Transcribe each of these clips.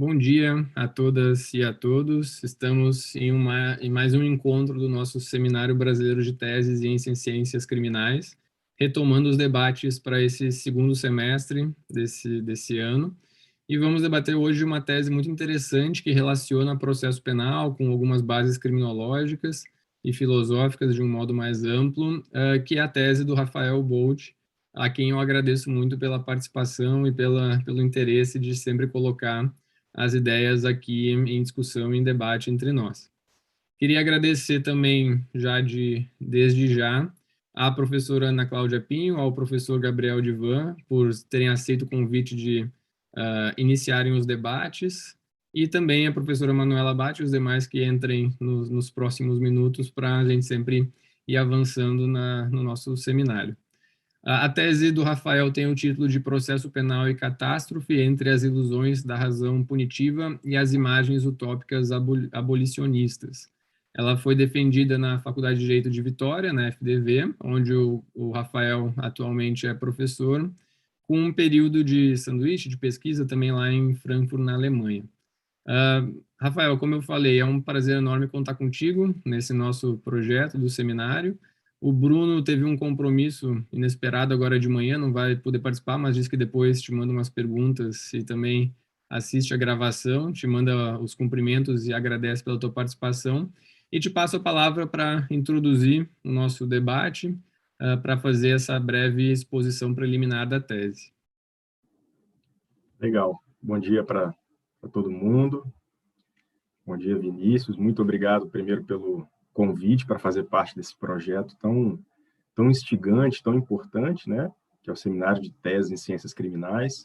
Bom dia a todas e a todos. Estamos em mais um encontro do nosso Seminário Brasileiro de Teses em Ciências Criminais, retomando os debates para esse segundo semestre desse ano. E vamos debater hoje uma tese muito interessante que relaciona processo penal com algumas bases criminológicas e filosóficas de um modo mais amplo, que é a tese do Rafael Bolt, a quem eu agradeço muito pela participação e pelo interesse de sempre colocar as ideias aqui em discussão, em debate entre nós. Queria agradecer também, desde já, à professora Ana Cláudia Pinho, ao professor Gabriel Divan, por terem aceito o convite de iniciarem os debates, e também a professora Manuela Batti e os demais que entrem nos próximos minutos para a gente sempre ir avançando no nosso seminário. A tese do Rafael tem o título de Processo Penal e Catástrofe entre as ilusões da razão punitiva e as imagens utópicas abolicionistas. Ela foi defendida na Faculdade de Direito de Vitória, na FDV, onde o Rafael atualmente é professor, com um período de sanduíche, de pesquisa também lá em Frankfurt, na Alemanha. Rafael, como eu falei, é um prazer enorme contar contigo nesse nosso projeto do seminário. O Bruno teve um compromisso inesperado agora de manhã, não vai poder participar, mas disse que depois te manda umas perguntas e também assiste a gravação, te manda os cumprimentos e agradece pela tua participação. E te passo a palavra para introduzir o nosso debate, para fazer essa breve exposição preliminar da tese. Legal. Bom dia para todo mundo. Bom dia, Vinícius. Muito obrigado, primeiro, pelo convite para fazer parte desse projeto tão instigante, tão importante, né? Que é o Seminário de Teses em Ciências Criminais.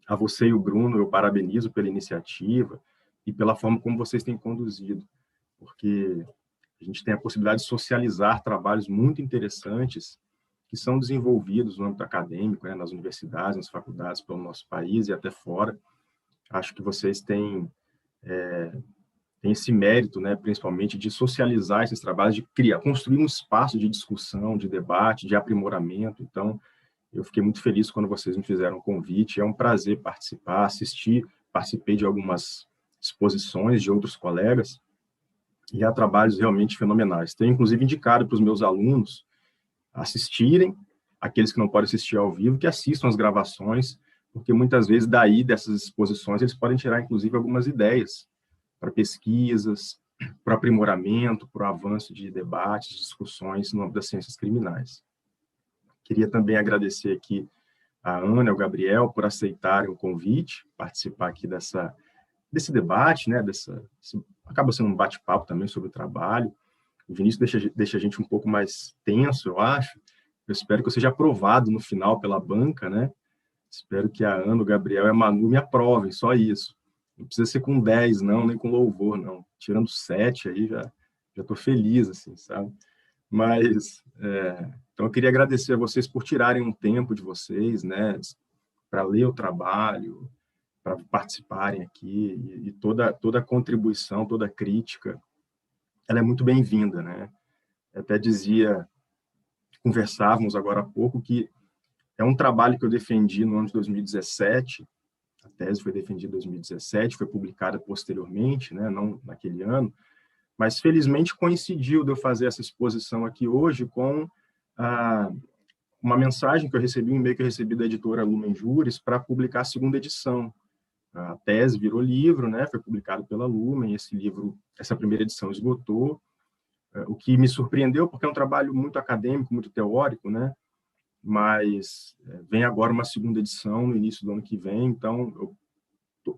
A você e o Bruno, eu parabenizo pela iniciativa e pela forma como vocês têm conduzido, porque a gente tem a possibilidade de socializar trabalhos muito interessantes que são desenvolvidos no âmbito acadêmico, né, nas universidades, nas faculdades pelo nosso país e até fora. Acho que vocês têm esse mérito, né, principalmente, de socializar esses trabalhos, de construir um espaço de discussão, de debate, de aprimoramento. Então, eu fiquei muito feliz quando vocês me fizeram o convite. É um prazer participar, assistir, participei de algumas exposições de outros colegas, e há trabalhos realmente fenomenais. Tenho, inclusive, indicado para os meus alunos assistirem, aqueles que não podem assistir ao vivo, que assistam as gravações, porque muitas vezes daí, dessas exposições, eles podem tirar, inclusive, algumas ideias para pesquisas, para aprimoramento, para o avanço de debates, discussões no âmbito das ciências criminais. Queria também agradecer aqui a Ana e ao Gabriel por aceitarem o convite, participar aqui desse debate, né, acaba sendo um bate-papo também sobre o trabalho. O Vinícius deixa a gente um pouco mais tenso, eu acho. Eu espero que eu seja aprovado no final pela banca, né? Espero que a Ana, o Gabriel e a Manu me aprovem, só isso. Não precisa ser com 10, não, nem com louvor, não. Tirando 7 aí, já estou feliz, assim, sabe? Mas, então eu queria agradecer a vocês por tirarem um tempo de vocês, né, para ler o trabalho, para participarem aqui, e toda a contribuição, toda a crítica, ela é muito bem-vinda, né? Até conversávamos agora há pouco, que é um trabalho que eu defendi no ano de 2017, a tese foi defendida em 2017, foi publicada posteriormente, né, não naquele ano, mas felizmente coincidiu de eu fazer essa exposição aqui hoje com uma mensagem que eu recebi, um e-mail que eu recebi da editora Lumen Juris para publicar a segunda edição. A tese virou livro, né, foi publicado pela Lumen, essa primeira edição esgotou, o que me surpreendeu, porque é um trabalho muito acadêmico, muito teórico, né, mas vem agora uma segunda edição no início do ano que vem, então eu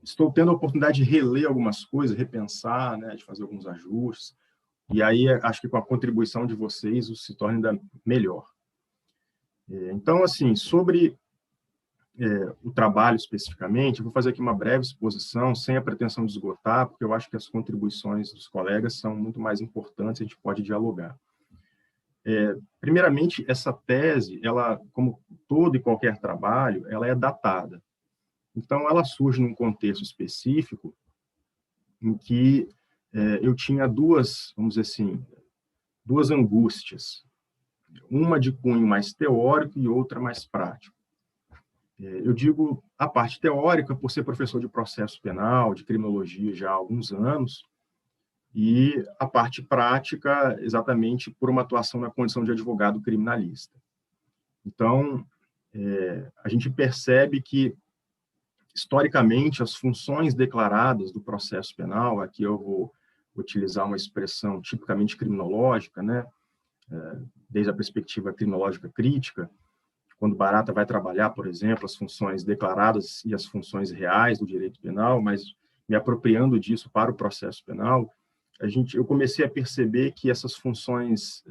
estou tendo a oportunidade de reler algumas coisas, repensar, né, de fazer alguns ajustes, e aí acho que com a contribuição de vocês isso se torna ainda melhor. Então, assim, sobre o trabalho especificamente, eu vou fazer aqui uma breve exposição, sem a pretensão de esgotar, porque eu acho que as contribuições dos colegas são muito mais importantes, a gente pode dialogar. Primeiramente, essa tese, ela, como todo e qualquer trabalho, ela é datada. Então, ela surge num contexto específico em que eu tinha vamos dizer assim, duas angústias, uma de cunho mais teórico e outra mais prático. Eu digo a parte teórica, por ser professor de processo penal, de criminologia já há alguns anos, e a parte prática, exatamente por uma atuação na condição de advogado criminalista. Então, a gente percebe que, historicamente, as funções declaradas do processo penal, aqui eu vou utilizar uma expressão tipicamente criminológica, né, desde a perspectiva criminológica crítica, quando Barata vai trabalhar, por exemplo, as funções declaradas e as funções reais do direito penal, mas me apropriando disso para o processo penal, eu comecei a perceber que essas funções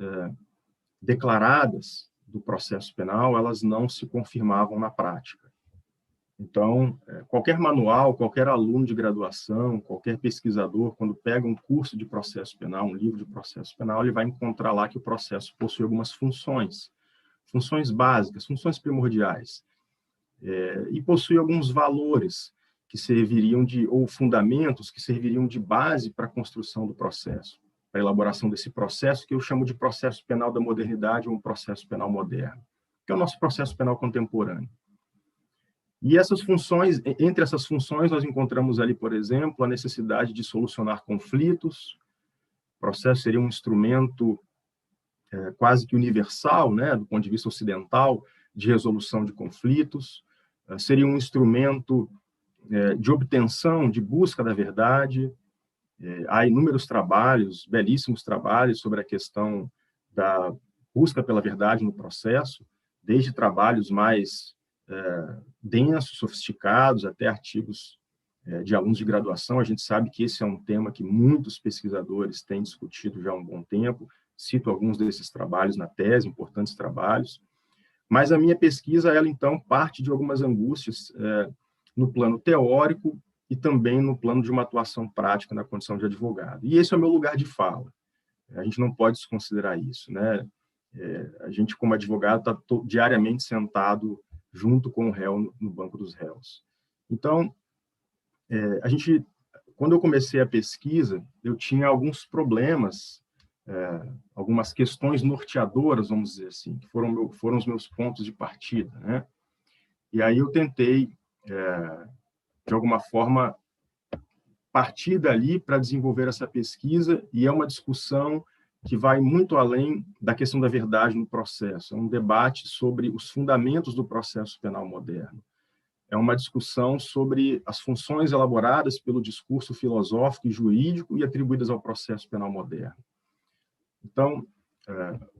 declaradas do processo penal, elas não se confirmavam na prática. Então, qualquer manual, qualquer aluno de graduação, qualquer pesquisador, quando pega um curso de processo penal, um livro de processo penal, ele vai encontrar lá que o processo possui algumas funções básicas, funções primordiais, e possui alguns valores que serviriam ou fundamentos que serviriam de base para a construção do processo, para a elaboração desse processo que eu chamo de processo penal da modernidade ou um processo penal moderno, que é o nosso processo penal contemporâneo. E essas funções, entre essas funções, nós encontramos ali, por exemplo, a necessidade de solucionar conflitos. O processo seria um instrumento quase que universal, né, do ponto de vista ocidental, de resolução de conflitos. Seria um instrumento de obtenção, de busca da verdade. Há inúmeros trabalhos, belíssimos trabalhos sobre a questão da busca pela verdade no processo, desde trabalhos mais densos, sofisticados, até artigos de alunos de graduação. A gente sabe que esse é um tema que muitos pesquisadores têm discutido já há um bom tempo. Cito alguns desses trabalhos na tese, importantes trabalhos. Mas a minha pesquisa, ela então parte de algumas angústias no plano teórico e também no plano de uma atuação prática na condição de advogado. E esse é o meu lugar de fala. A gente não pode desconsiderar isso, né? A gente, como advogado, está diariamente sentado junto com o réu no banco dos réus. Então, quando eu comecei a pesquisa, eu tinha alguns problemas, algumas questões norteadoras, vamos dizer assim, que foram os meus pontos de partida, né? E aí eu tentei, de alguma forma, partir dali para desenvolver essa pesquisa, e é uma discussão que vai muito além da questão da verdade no processo. É um debate sobre os fundamentos do processo penal moderno. É uma discussão sobre as funções elaboradas pelo discurso filosófico e jurídico e atribuídas ao processo penal moderno. Então,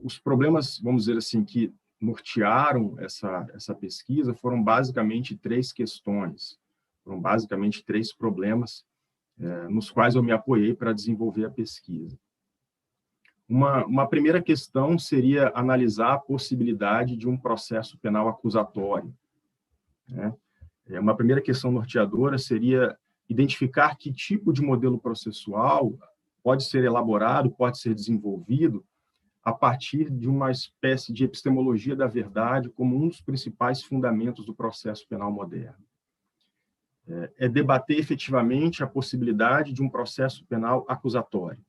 os problemas, vamos dizer assim, que nortearam essa pesquisa foram basicamente três questões, foram basicamente três problemas nos quais eu me apoiei para desenvolver a pesquisa. Uma primeira questão seria analisar a possibilidade de um processo penal acusatório, né? Uma primeira questão norteadora seria identificar que tipo de modelo processual pode ser elaborado, pode ser desenvolvido a partir de uma espécie de epistemologia da verdade como um dos principais fundamentos do processo penal moderno. É debater efetivamente a possibilidade de um processo penal acusatório.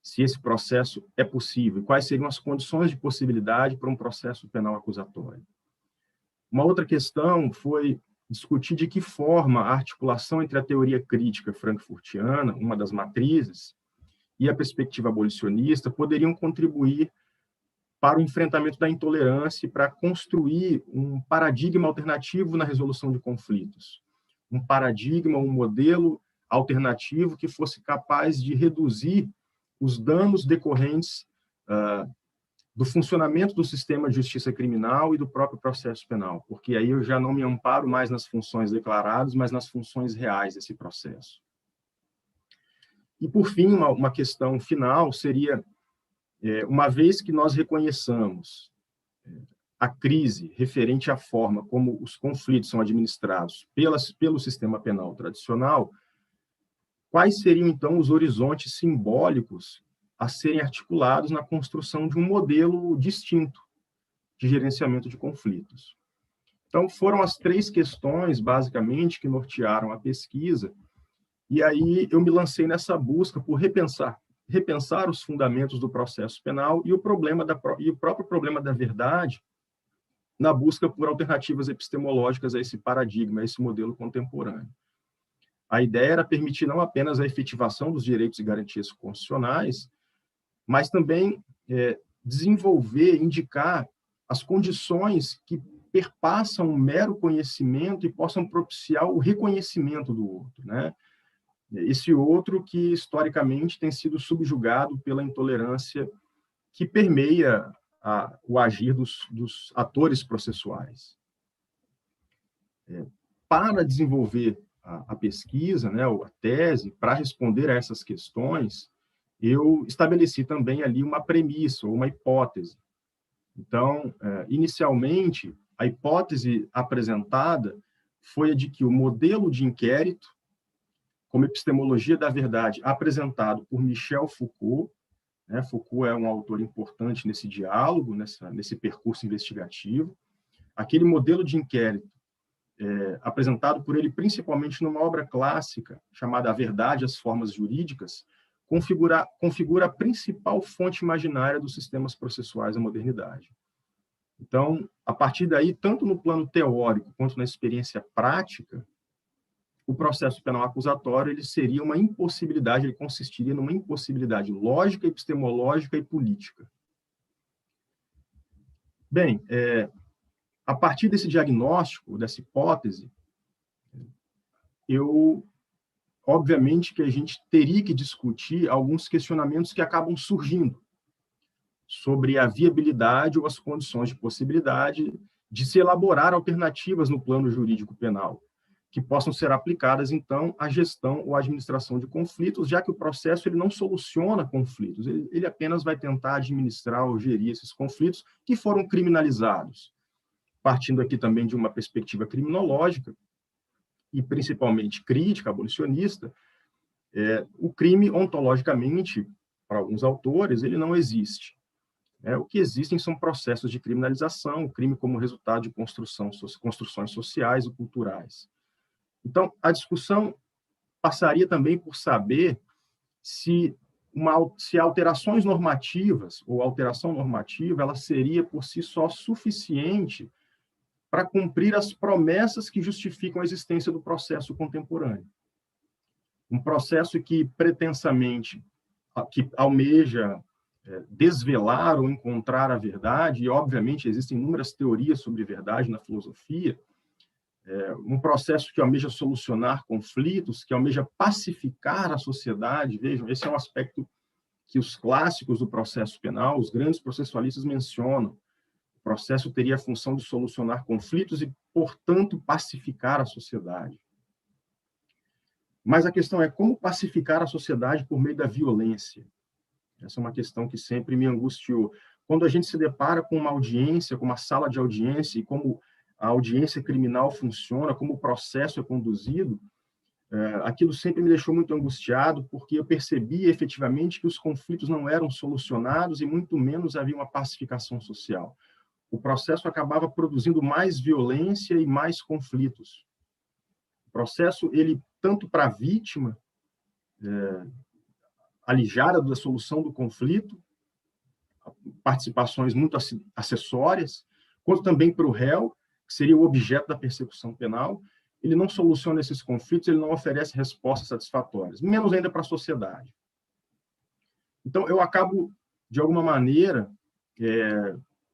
Se esse processo é possível, quais seriam as condições de possibilidade para um processo penal acusatório. Uma outra questão foi discutir de que forma a articulação entre a teoria crítica frankfurtiana, uma das matrizes, e a perspectiva abolicionista poderiam contribuir para o enfrentamento da intolerância e para construir um paradigma alternativo na resolução de conflitos. Um paradigma, um modelo alternativo que fosse capaz de reduzir os danos decorrentes do funcionamento do sistema de justiça criminal e do próprio processo penal, porque aí eu já não me amparo mais nas funções declaradas, mas nas funções reais desse processo. E, por fim, uma questão final seria, uma vez que nós reconheçamos a crise referente à forma como os conflitos são administrados pelo sistema penal tradicional, quais seriam, então, os horizontes simbólicos a serem articulados na construção de um modelo distinto de gerenciamento de conflitos? Então, foram as três questões, basicamente, que nortearam a pesquisa, e aí eu me lancei nessa busca por repensar os fundamentos do processo penal e o próprio problema da verdade na busca por alternativas epistemológicas a esse paradigma, a esse modelo contemporâneo. A ideia era permitir não apenas a efetivação dos direitos e garantias constitucionais, mas também desenvolver, indicar as condições que perpassam o mero conhecimento e possam propiciar o reconhecimento do outro, né? Esse outro que, historicamente, tem sido subjugado pela intolerância que permeia o agir dos atores processuais. Para desenvolver a pesquisa, né, ou a tese, para responder a essas questões, eu estabeleci também ali uma premissa, ou uma hipótese. Então, inicialmente, a hipótese apresentada foi a de que o modelo de inquérito, como epistemologia da verdade, apresentado por Michel Foucault, né, Foucault é um autor importante nesse diálogo, nesse percurso investigativo, aquele modelo de inquérito apresentado por ele principalmente numa obra clássica chamada A Verdade e as Formas Jurídicas, configura a principal fonte imaginária dos sistemas processuais da modernidade. Então, a partir daí, tanto no plano teórico quanto na experiência prática, o processo penal acusatório ele seria uma impossibilidade, ele consistiria numa impossibilidade lógica, epistemológica e política. Bem, a partir desse diagnóstico, dessa hipótese, obviamente que a gente teria que discutir alguns questionamentos que acabam surgindo sobre a viabilidade ou as condições de possibilidade de se elaborar alternativas no plano jurídico penal, que possam ser aplicadas, então, à gestão ou à administração de conflitos, já que o processo ele não soluciona conflitos, ele apenas vai tentar administrar ou gerir esses conflitos que foram criminalizados. Partindo aqui também de uma perspectiva criminológica, e principalmente crítica, abolicionista, o crime, ontologicamente, para alguns autores, ele não existe. O que existem são processos de criminalização, o crime como resultado de construções sociais e culturais. Então, a discussão passaria também por saber se alterações normativas, ou alteração normativa, ela seria por si só suficiente para cumprir as promessas que justificam a existência do processo contemporâneo. Um processo que pretensamente que almeja desvelar ou encontrar a verdade, e obviamente existem inúmeras teorias sobre verdade na filosofia, um processo que almeja solucionar conflitos, que almeja pacificar a sociedade. Vejam, esse é um aspecto que os clássicos do processo penal, os grandes processualistas mencionam. O processo teria a função de solucionar conflitos e, portanto, pacificar a sociedade. Mas a questão é como pacificar a sociedade por meio da violência. Essa é uma questão que sempre me angustiou. Quando a gente se depara com uma audiência, com uma sala de audiência, e como a audiência criminal funciona, como o processo é conduzido, aquilo sempre me deixou muito angustiado, porque eu percebi efetivamente que os conflitos não eram solucionados e muito menos havia uma pacificação social. O processo acabava produzindo mais violência e mais conflitos. O processo, ele tanto para a vítima, alijada da solução do conflito, participações muito acessórias, quanto também para o réu, que seria o objeto da persecução penal, ele não soluciona esses conflitos, ele não oferece respostas satisfatórias, menos ainda para a sociedade. Então, eu acabo, de alguma maneira,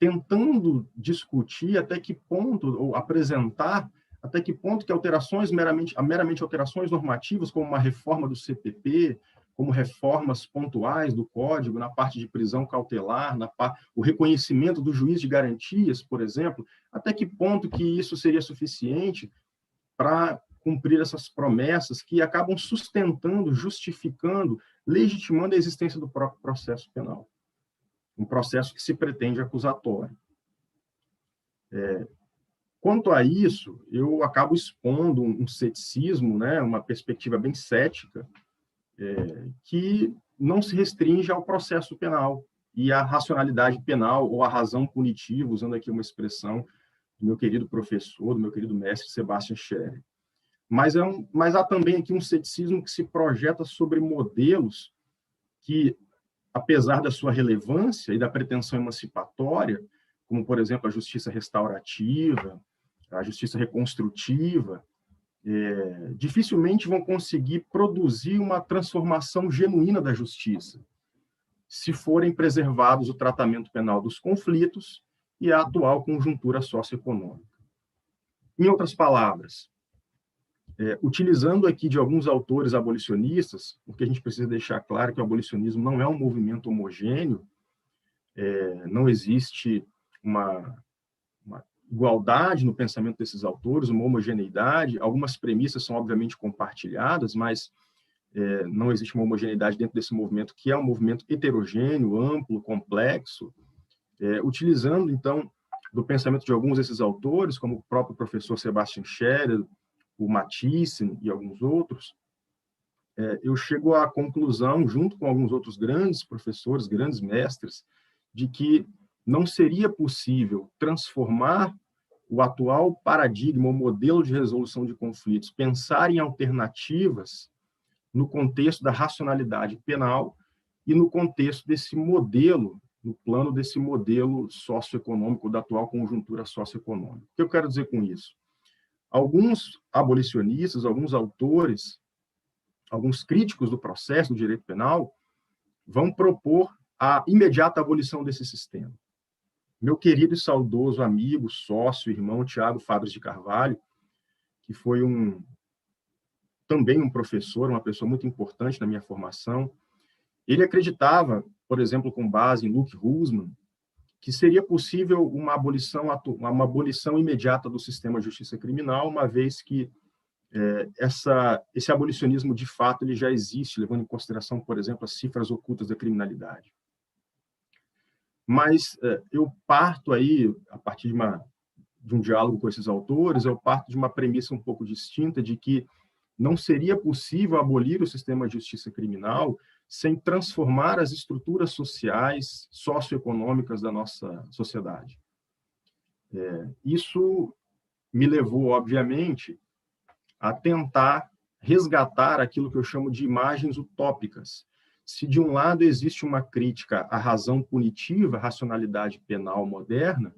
tentando discutir até que ponto, ou apresentar até que ponto que meramente alterações normativas, como uma reforma do CPP, como reformas pontuais do Código, na parte de prisão cautelar, o reconhecimento do juiz de garantias, por exemplo, até que ponto que isso seria suficiente para cumprir essas promessas que acabam sustentando, justificando, legitimando a existência do próprio processo penal. Um processo que se pretende acusatório. Quanto a isso, eu acabo expondo um ceticismo, né, uma perspectiva bem cética, que não se restringe ao processo penal e à racionalidade penal ou à razão punitiva, usando aqui uma expressão do meu querido professor, do meu querido mestre Sebastian Scherer. Mas há também aqui um ceticismo que se projeta sobre modelos que, apesar da sua relevância e da pretensão emancipatória, como, por exemplo, a justiça restaurativa, a justiça reconstrutiva, dificilmente vão conseguir produzir uma transformação genuína da justiça, se forem preservados o tratamento penal dos conflitos e a atual conjuntura socioeconômica. Em outras palavras, utilizando aqui de alguns autores abolicionistas, porque a gente precisa deixar claro que o abolicionismo não é um movimento homogêneo, não existe uma igualdade no pensamento desses autores, uma homogeneidade. Algumas premissas são, obviamente, compartilhadas, mas não existe uma homogeneidade dentro desse movimento, que é um movimento heterogêneo, amplo, complexo, utilizando, então, do pensamento de alguns desses autores, como o próprio professor Sebastian Scherer, o Mathiesen e alguns outros, eu chego à conclusão, junto com alguns outros grandes professores, grandes mestres, de que não seria possível transformar o atual paradigma, o modelo de resolução de conflitos, pensar em alternativas no contexto da racionalidade penal e no contexto desse modelo, no plano desse modelo socioeconômico, da atual conjuntura socioeconômica. O que eu quero dizer com isso? Alguns abolicionistas, alguns autores, alguns críticos do processo do direito penal vão propor a imediata abolição desse sistema. Meu querido e saudoso amigo, sócio, irmão Tiago Fabres de Carvalho, que foi também um professor, uma pessoa muito importante na minha formação, ele acreditava, por exemplo, com base em Luke Husman, que seria possível uma abolição imediata do sistema de justiça criminal, uma vez que esse abolicionismo, de fato, ele já existe, levando em consideração, por exemplo, as cifras ocultas da criminalidade. Mas eu parto aí, a partir de um diálogo com esses autores, eu parto de uma premissa um pouco distinta, de que não seria possível abolir o sistema de justiça criminal sem transformar as estruturas sociais, socioeconômicas da nossa sociedade. Isso me levou, obviamente, a tentar resgatar aquilo que eu chamo de imagens utópicas. Se, de um lado, existe uma crítica à razão punitiva, à racionalidade penal moderna,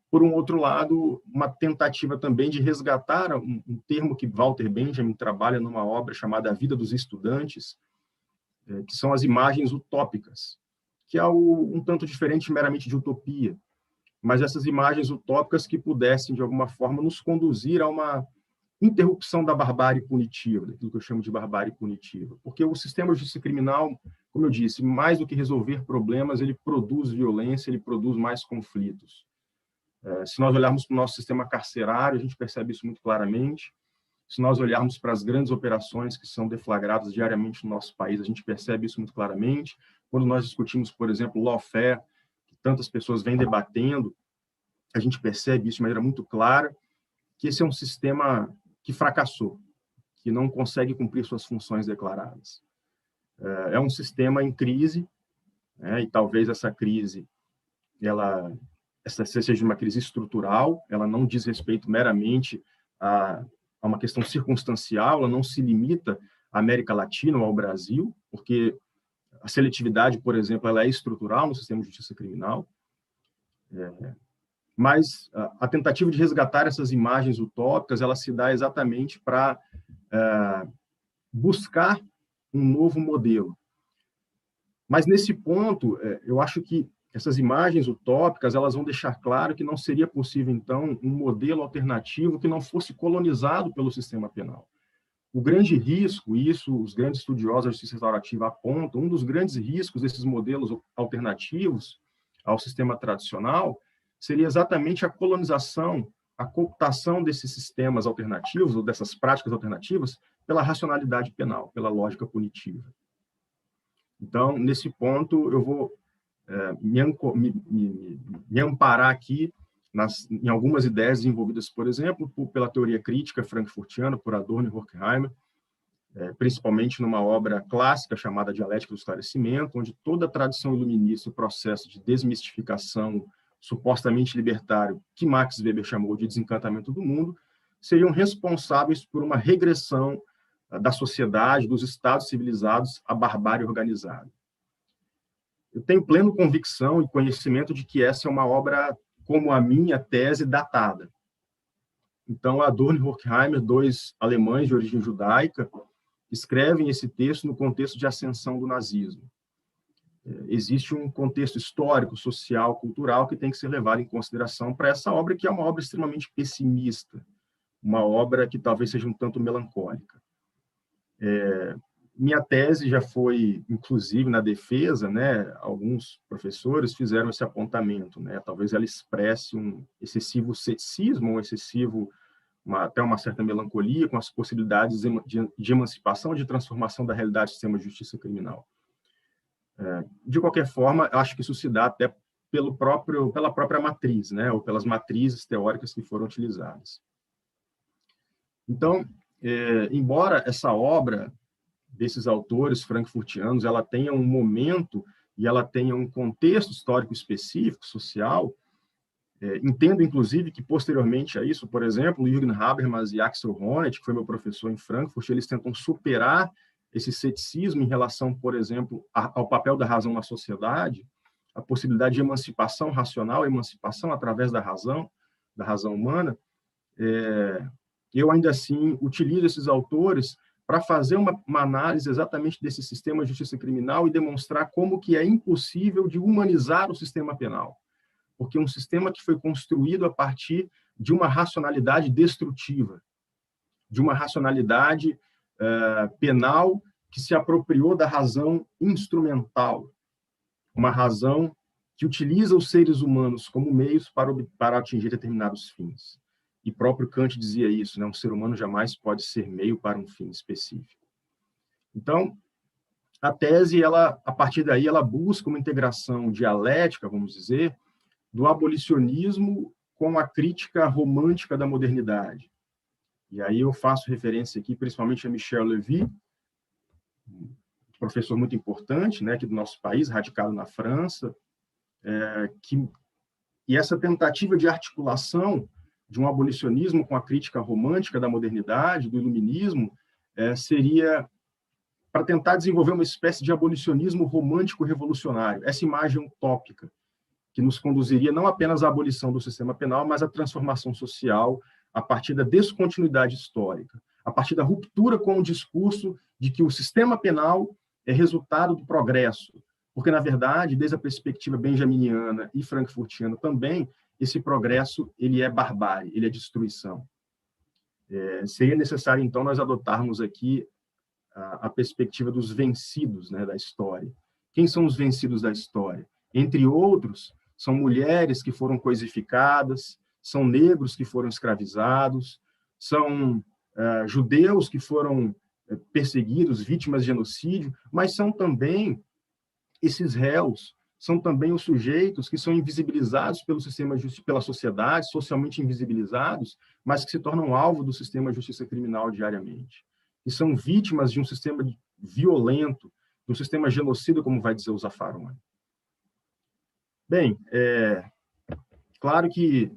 por um outro lado, uma tentativa também de resgatar um termo que Walter Benjamin trabalha numa obra chamada A Vida dos Estudantes, que são as imagens utópicas, que é um tanto diferente meramente de utopia, mas essas imagens utópicas que pudessem, de alguma forma, nos conduzir a uma interrupção da barbárie punitiva, daquilo que eu chamo de barbárie punitiva. Porque o sistema de justiça criminal, como eu disse, mais do que resolver problemas, ele produz violência, ele produz mais conflitos. Se nós olharmos para o nosso sistema carcerário, a gente percebe isso muito claramente. Se nós olharmos para as grandes operações que são deflagradas diariamente no nosso país, a gente percebe isso muito claramente. Quando nós discutimos, por exemplo, lawfare, que tantas pessoas vêm debatendo, a gente percebe isso de maneira muito clara, que esse é um sistema que fracassou, que não consegue cumprir suas funções declaradas. É um sistema em crise, e talvez essa crise essa seja uma crise estrutural, ela não diz respeito meramente a uma questão circunstancial, ela não se limita à América Latina ou ao Brasil, porque a seletividade, por exemplo, ela é estrutural no sistema de justiça criminal, mas a tentativa de resgatar essas imagens utópicas, ela se dá exatamente para buscar um novo modelo. Mas, nesse ponto, eu acho que essas imagens utópicas, elas vão deixar claro que não seria possível, então, um modelo alternativo que não fosse colonizado pelo sistema penal. O grande risco, e isso os grandes estudiosos da justiça restaurativa apontam, um dos grandes riscos desses modelos alternativos ao sistema tradicional seria exatamente a colonização, a cooptação desses sistemas alternativos, ou dessas práticas alternativas, pela racionalidade penal, pela lógica punitiva. Então, nesse ponto, eu vou me amparar aqui em algumas ideias desenvolvidas, por exemplo, pela teoria crítica frankfurtiana, por Adorno e Horkheimer, principalmente numa obra clássica chamada Dialética do Esclarecimento, onde toda a tradição iluminista, o processo de desmistificação supostamente libertário, que Max Weber chamou de desencantamento do mundo, seriam responsáveis por uma regressão da sociedade, dos estados civilizados à barbárie organizada. eu tenho plena convicção e conhecimento de que essa é uma obra, como a minha tese, datada. Então, Adorno e Horkheimer, dois alemães de origem judaica, escrevem esse texto no contexto de ascensão do nazismo. Existe um contexto histórico, social, cultural que tem que ser levado em consideração para essa obra, que é uma obra extremamente pessimista, uma obra que talvez seja um tanto melancólica. Minha tese já foi, inclusive, na defesa, né? Alguns professores fizeram esse apontamento, né? Talvez ela expresse um excessivo ceticismo, até uma certa melancolia com as possibilidades de emancipação, de transformação da realidade do sistema de justiça criminal. De qualquer forma, acho que isso se dá até pela própria matriz, né? Ou pelas matrizes teóricas que foram utilizadas. Então, embora essa obra desses autores frankfurtianos ela tenha um momento e ela tenha um contexto histórico específico, social, entendo, inclusive, que posteriormente a isso, por exemplo, Jürgen Habermas e Axel Honneth, que foi meu professor em Frankfurt, eles tentam superar esse ceticismo em relação, por exemplo, ao papel da razão na sociedade, a possibilidade de emancipação racional, emancipação através da razão humana. Eu ainda assim utilizo esses autores para fazer uma análise exatamente desse sistema de justiça criminal e demonstrar como que é impossível de humanizar o sistema penal. Porque um sistema que foi construído a partir de uma racionalidade destrutiva, de uma racionalidade penal que se apropriou da razão instrumental, uma razão que utiliza os seres humanos como meios para atingir determinados fins. E próprio Kant dizia isso, né? Um ser humano jamais pode ser meio para um fim específico. Então, a tese, a partir daí, ela busca uma integração dialética, vamos dizer, do abolicionismo com a crítica romântica da modernidade. E aí eu faço referência aqui, principalmente a Michel Levy, um professor muito importante, né, aqui do nosso país, radicado na França, e essa tentativa de articulação de um abolicionismo com a crítica romântica da modernidade, do iluminismo, seria para tentar desenvolver uma espécie de abolicionismo romântico revolucionário, essa imagem utópica, que nos conduziria não apenas à abolição do sistema penal, mas à transformação social a partir da descontinuidade histórica, a partir da ruptura com o discurso de que o sistema penal é resultado do progresso, porque, na verdade, desde a perspectiva benjaminiana e frankfurtiana também, esse progresso ele é barbárie, ele é destruição. Seria necessário, então, nós adotarmos aqui a perspectiva dos vencidos, né, da história. Quem são os vencidos da história? Entre outros, são mulheres que foram coisificadas, são negros que foram escravizados, são judeus que foram perseguidos, vítimas de genocídio, mas são também esses réus, são também os sujeitos que são invisibilizados pelo sistema pela sociedade, socialmente invisibilizados, mas que se tornam alvo do sistema de justiça criminal diariamente. E são vítimas de um sistema violento, de um sistema genocida, como vai dizer o Zaffaroni. Bem, claro que,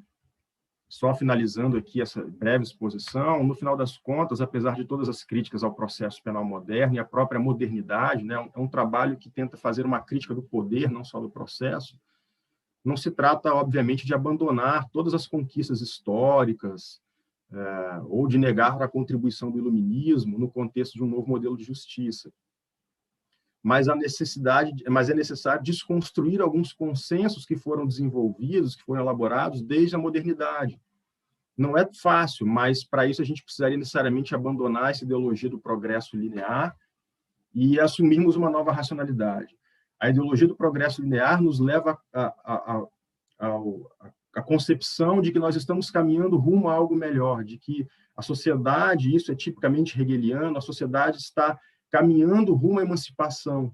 só finalizando aqui essa breve exposição, no final das contas, apesar de todas as críticas ao processo penal moderno e à própria modernidade, né, é um trabalho que tenta fazer uma crítica do poder, não só do processo, não se trata, obviamente, de abandonar todas as conquistas históricas ou de negar a contribuição do iluminismo no contexto de um novo modelo de justiça. Mas é necessário desconstruir alguns consensos que foram desenvolvidos, que foram elaborados desde a modernidade. Não é fácil, mas para isso a gente precisaria necessariamente abandonar essa ideologia do progresso linear e assumirmos uma nova racionalidade. A ideologia do progresso linear nos leva à concepção de que nós estamos caminhando rumo a algo melhor, de que a sociedade, isso é tipicamente hegeliano, a sociedade está caminhando rumo à emancipação,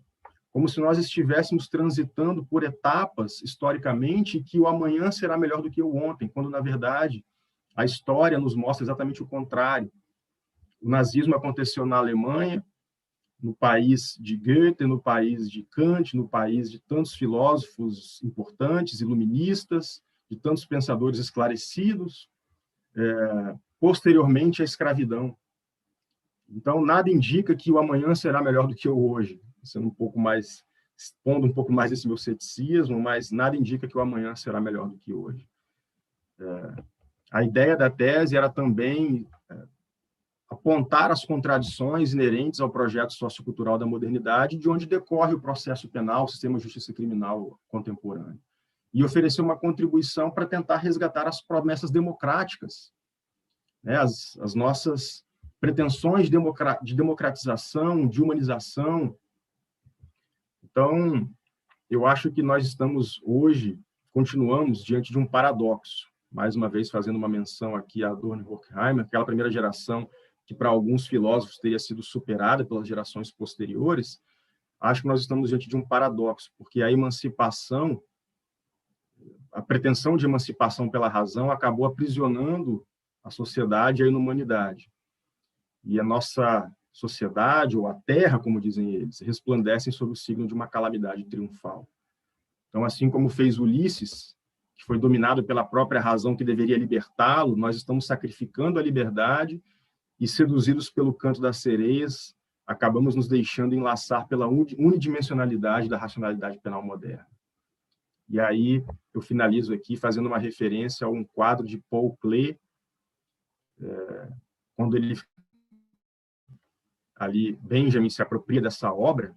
como se nós estivéssemos transitando por etapas, historicamente, que o amanhã será melhor do que o ontem, quando, na verdade, a história nos mostra exatamente o contrário. O nazismo aconteceu na Alemanha, no país de Goethe, no país de Kant, no país de tantos filósofos importantes, iluministas, de tantos pensadores esclarecidos, posteriormente à escravidão. Então, nada indica que o amanhã será melhor do que o hoje, sendo um pouco mais expondo um pouco mais desse meu ceticismo, mas nada indica que o amanhã será melhor do que hoje. A ideia da tese era também apontar as contradições inerentes ao projeto sociocultural da modernidade, de onde decorre o processo penal, o sistema de justiça criminal contemporâneo, e oferecer uma contribuição para tentar resgatar as promessas democráticas, né, as nossas pretensões de democratização, de humanização. Então, eu acho que nós estamos hoje, continuamos diante de um paradoxo, mais uma vez fazendo uma menção aqui a Adorno e Horkheimer, aquela primeira geração que para alguns filósofos teria sido superada pelas gerações posteriores. Acho que nós estamos diante de um paradoxo, porque a emancipação, a pretensão de emancipação pela razão acabou aprisionando a sociedade e a inumanidade. E a nossa sociedade, ou a terra, como dizem eles, resplandecem sob o signo de uma calamidade triunfal. Então, assim como fez Ulisses, que foi dominado pela própria razão que deveria libertá-lo, nós estamos sacrificando a liberdade e, seduzidos pelo canto das sereias, acabamos nos deixando enlaçar pela unidimensionalidade da racionalidade penal moderna. E aí eu finalizo aqui fazendo uma referência a um quadro de Paul Klee, quando ele ali Benjamin se apropria dessa obra,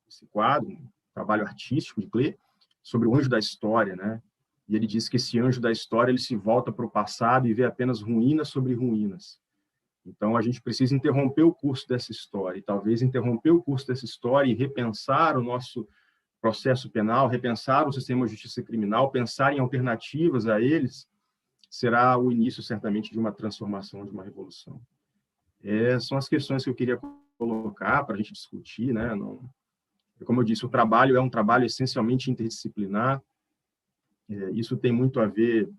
esse quadro, um trabalho artístico de Klee, sobre o anjo da história, né? E ele diz que esse anjo da história ele se volta para o passado e vê apenas ruínas sobre ruínas. Então a gente precisa interromper o curso dessa história, e talvez interromper o curso dessa história e repensar o nosso processo penal, repensar o sistema de justiça criminal, pensar em alternativas a eles, será o início certamente de uma transformação, de uma revolução. São as questões que eu queria colocar para a gente discutir, né? Não, como eu disse, o trabalho é um trabalho essencialmente interdisciplinar. Isso tem muito a ver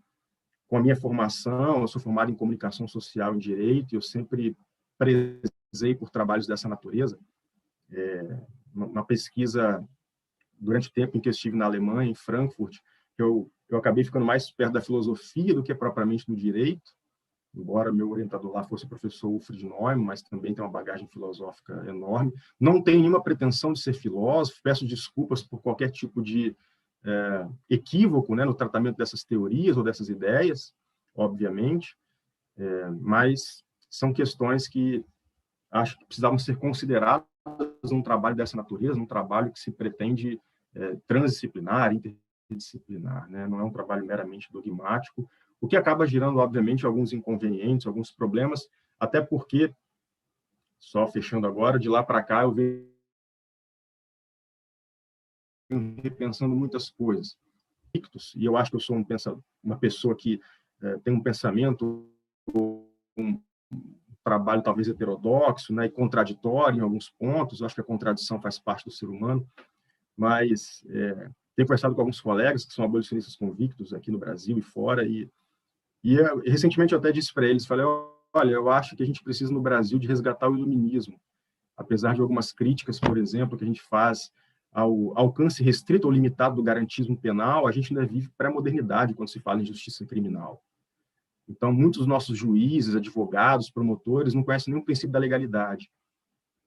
com a minha formação. Eu sou formado em comunicação social e em direito, e eu sempre prezei por trabalhos dessa natureza. Uma pesquisa, durante o tempo em que eu estive na Alemanha, em Frankfurt, eu acabei ficando mais perto da filosofia do que propriamente do direito, embora meu orientador lá fosse o professor Wilfried Neumann, mas também tem uma bagagem filosófica enorme. Não tenho nenhuma pretensão de ser filósofo, peço desculpas por qualquer tipo de equívoco, né, no tratamento dessas teorias ou dessas ideias, obviamente, mas são questões que acho que precisavam ser consideradas num trabalho dessa natureza, num trabalho que se pretende transdisciplinar, interdisciplinar, né? Não é um trabalho meramente dogmático, o que acaba gerando, obviamente, alguns inconvenientes, alguns problemas, até porque, só fechando agora, de lá para cá eu venho repensando muitas coisas. E eu acho que eu sou uma pessoa que tem um pensamento, um trabalho talvez heterodoxo, né, e contraditório em alguns pontos. Eu acho que a contradição faz parte do ser humano, mas tenho conversado com alguns colegas que são abolicionistas convictos aqui no Brasil e fora, e recentemente eu até disse para eles, falei, olha, eu acho que a gente precisa no Brasil de resgatar o iluminismo, apesar de algumas críticas, por exemplo, que a gente faz ao alcance restrito ou limitado do garantismo penal, a gente ainda vive pré-modernidade quando se fala em justiça criminal. Então, muitos dos nossos juízes, advogados, promotores não conhecem nenhum princípio da legalidade.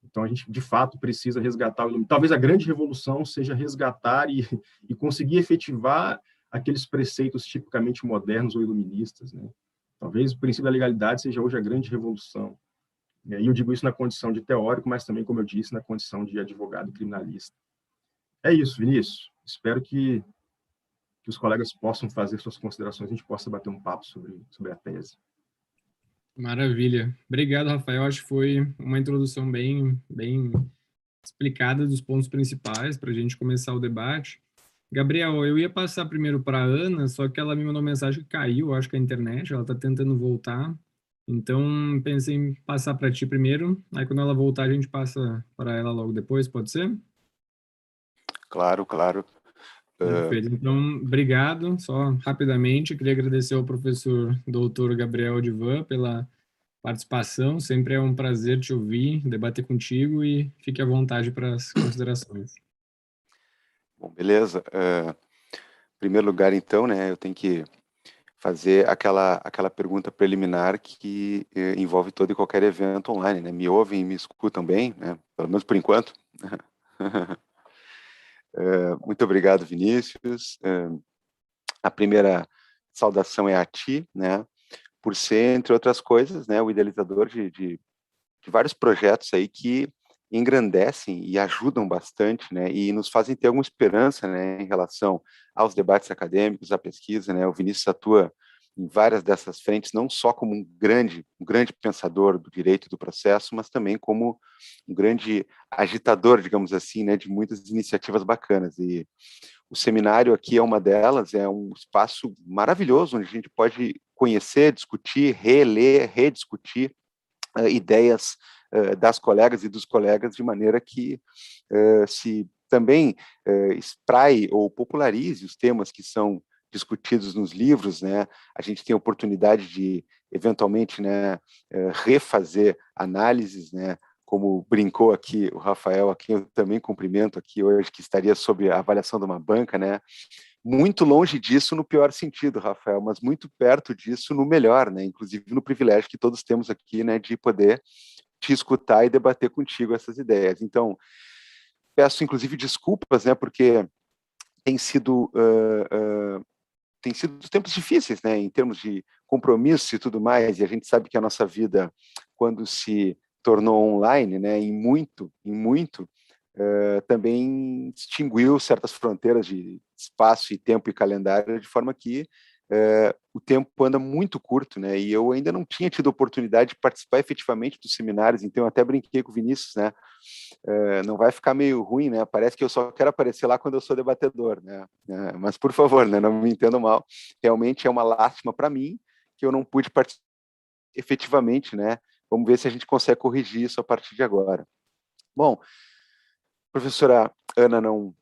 Então, a gente, de fato, precisa resgatar o iluminismo. Talvez a grande revolução seja resgatar e conseguir efetivar aqueles preceitos tipicamente modernos ou iluministas, né? Talvez o princípio da legalidade seja hoje a grande revolução. E eu digo isso na condição de teórico, mas também, como eu disse, na condição de advogado criminalista. É isso, Vinícius. Espero que os colegas possam fazer suas considerações, a gente possa bater um papo sobre a tese. Maravilha. Obrigado, Rafael. Acho que foi uma introdução bem explicada dos pontos principais para a gente começar o debate. Gabriel, eu ia passar primeiro para a Ana, só que ela me mandou mensagem que caiu, acho que a internet, ela está tentando voltar. Então, pensei em passar para ti primeiro, aí quando ela voltar a gente passa para ela logo depois, pode ser? Claro, claro. Perfeito. Então, obrigado. Só rapidamente, queria agradecer ao professor Dr. Gabriel Divan pela participação. Sempre é um prazer te ouvir, debater contigo e fique à vontade para as considerações. Bom, beleza. Em primeiro lugar, então, né, eu tenho que fazer aquela pergunta preliminar que envolve todo e qualquer evento online, né? Me ouvem e me escutam bem, né? Pelo menos por enquanto. Muito obrigado, Vinícius. A primeira saudação é a ti, né, por ser, entre outras coisas, né, o idealizador de vários projetos aí que engrandecem e ajudam bastante, né, e nos fazem ter alguma esperança, né, em relação aos debates acadêmicos, à pesquisa, né. O Vinícius atua em várias dessas frentes, não só como um grande pensador do direito e do processo, mas também como um grande agitador, digamos assim, né, de muitas iniciativas bacanas. E o seminário aqui é uma delas, é um espaço maravilhoso onde a gente pode conhecer, discutir, reler, rediscutir ideias das colegas e dos colegas de maneira que se também espraie ou popularize os temas que são discutidos nos livros, né? A gente tem a oportunidade de, eventualmente, né, refazer análises, né? Como brincou aqui o Rafael, a quem eu também cumprimento aqui hoje, que estaria sob a avaliação de uma banca, né? Muito longe disso no pior sentido, Rafael, mas muito perto disso no melhor, né? Inclusive no privilégio que todos temos aqui, né, de poder te escutar e debater contigo essas ideias. Então, peço inclusive desculpas, né, porque tem sido tempos difíceis, né, em termos de compromisso e tudo mais, e a gente sabe que a nossa vida, quando se tornou online, né, em muito, também extinguiu certas fronteiras de espaço e tempo e calendário, de forma que o tempo anda muito curto, né? E eu ainda não tinha tido oportunidade de participar efetivamente dos seminários, então eu até brinquei com o Vinícius, né? Não vai ficar meio ruim, né? Parece que eu só quero aparecer lá quando eu sou debatedor, né? Mas, por favor, né, não me entendam mal. Realmente é uma lástima para mim que eu não pude participar efetivamente, né? Vamos ver se a gente consegue corrigir isso a partir de agora. Bom, a professora Ana não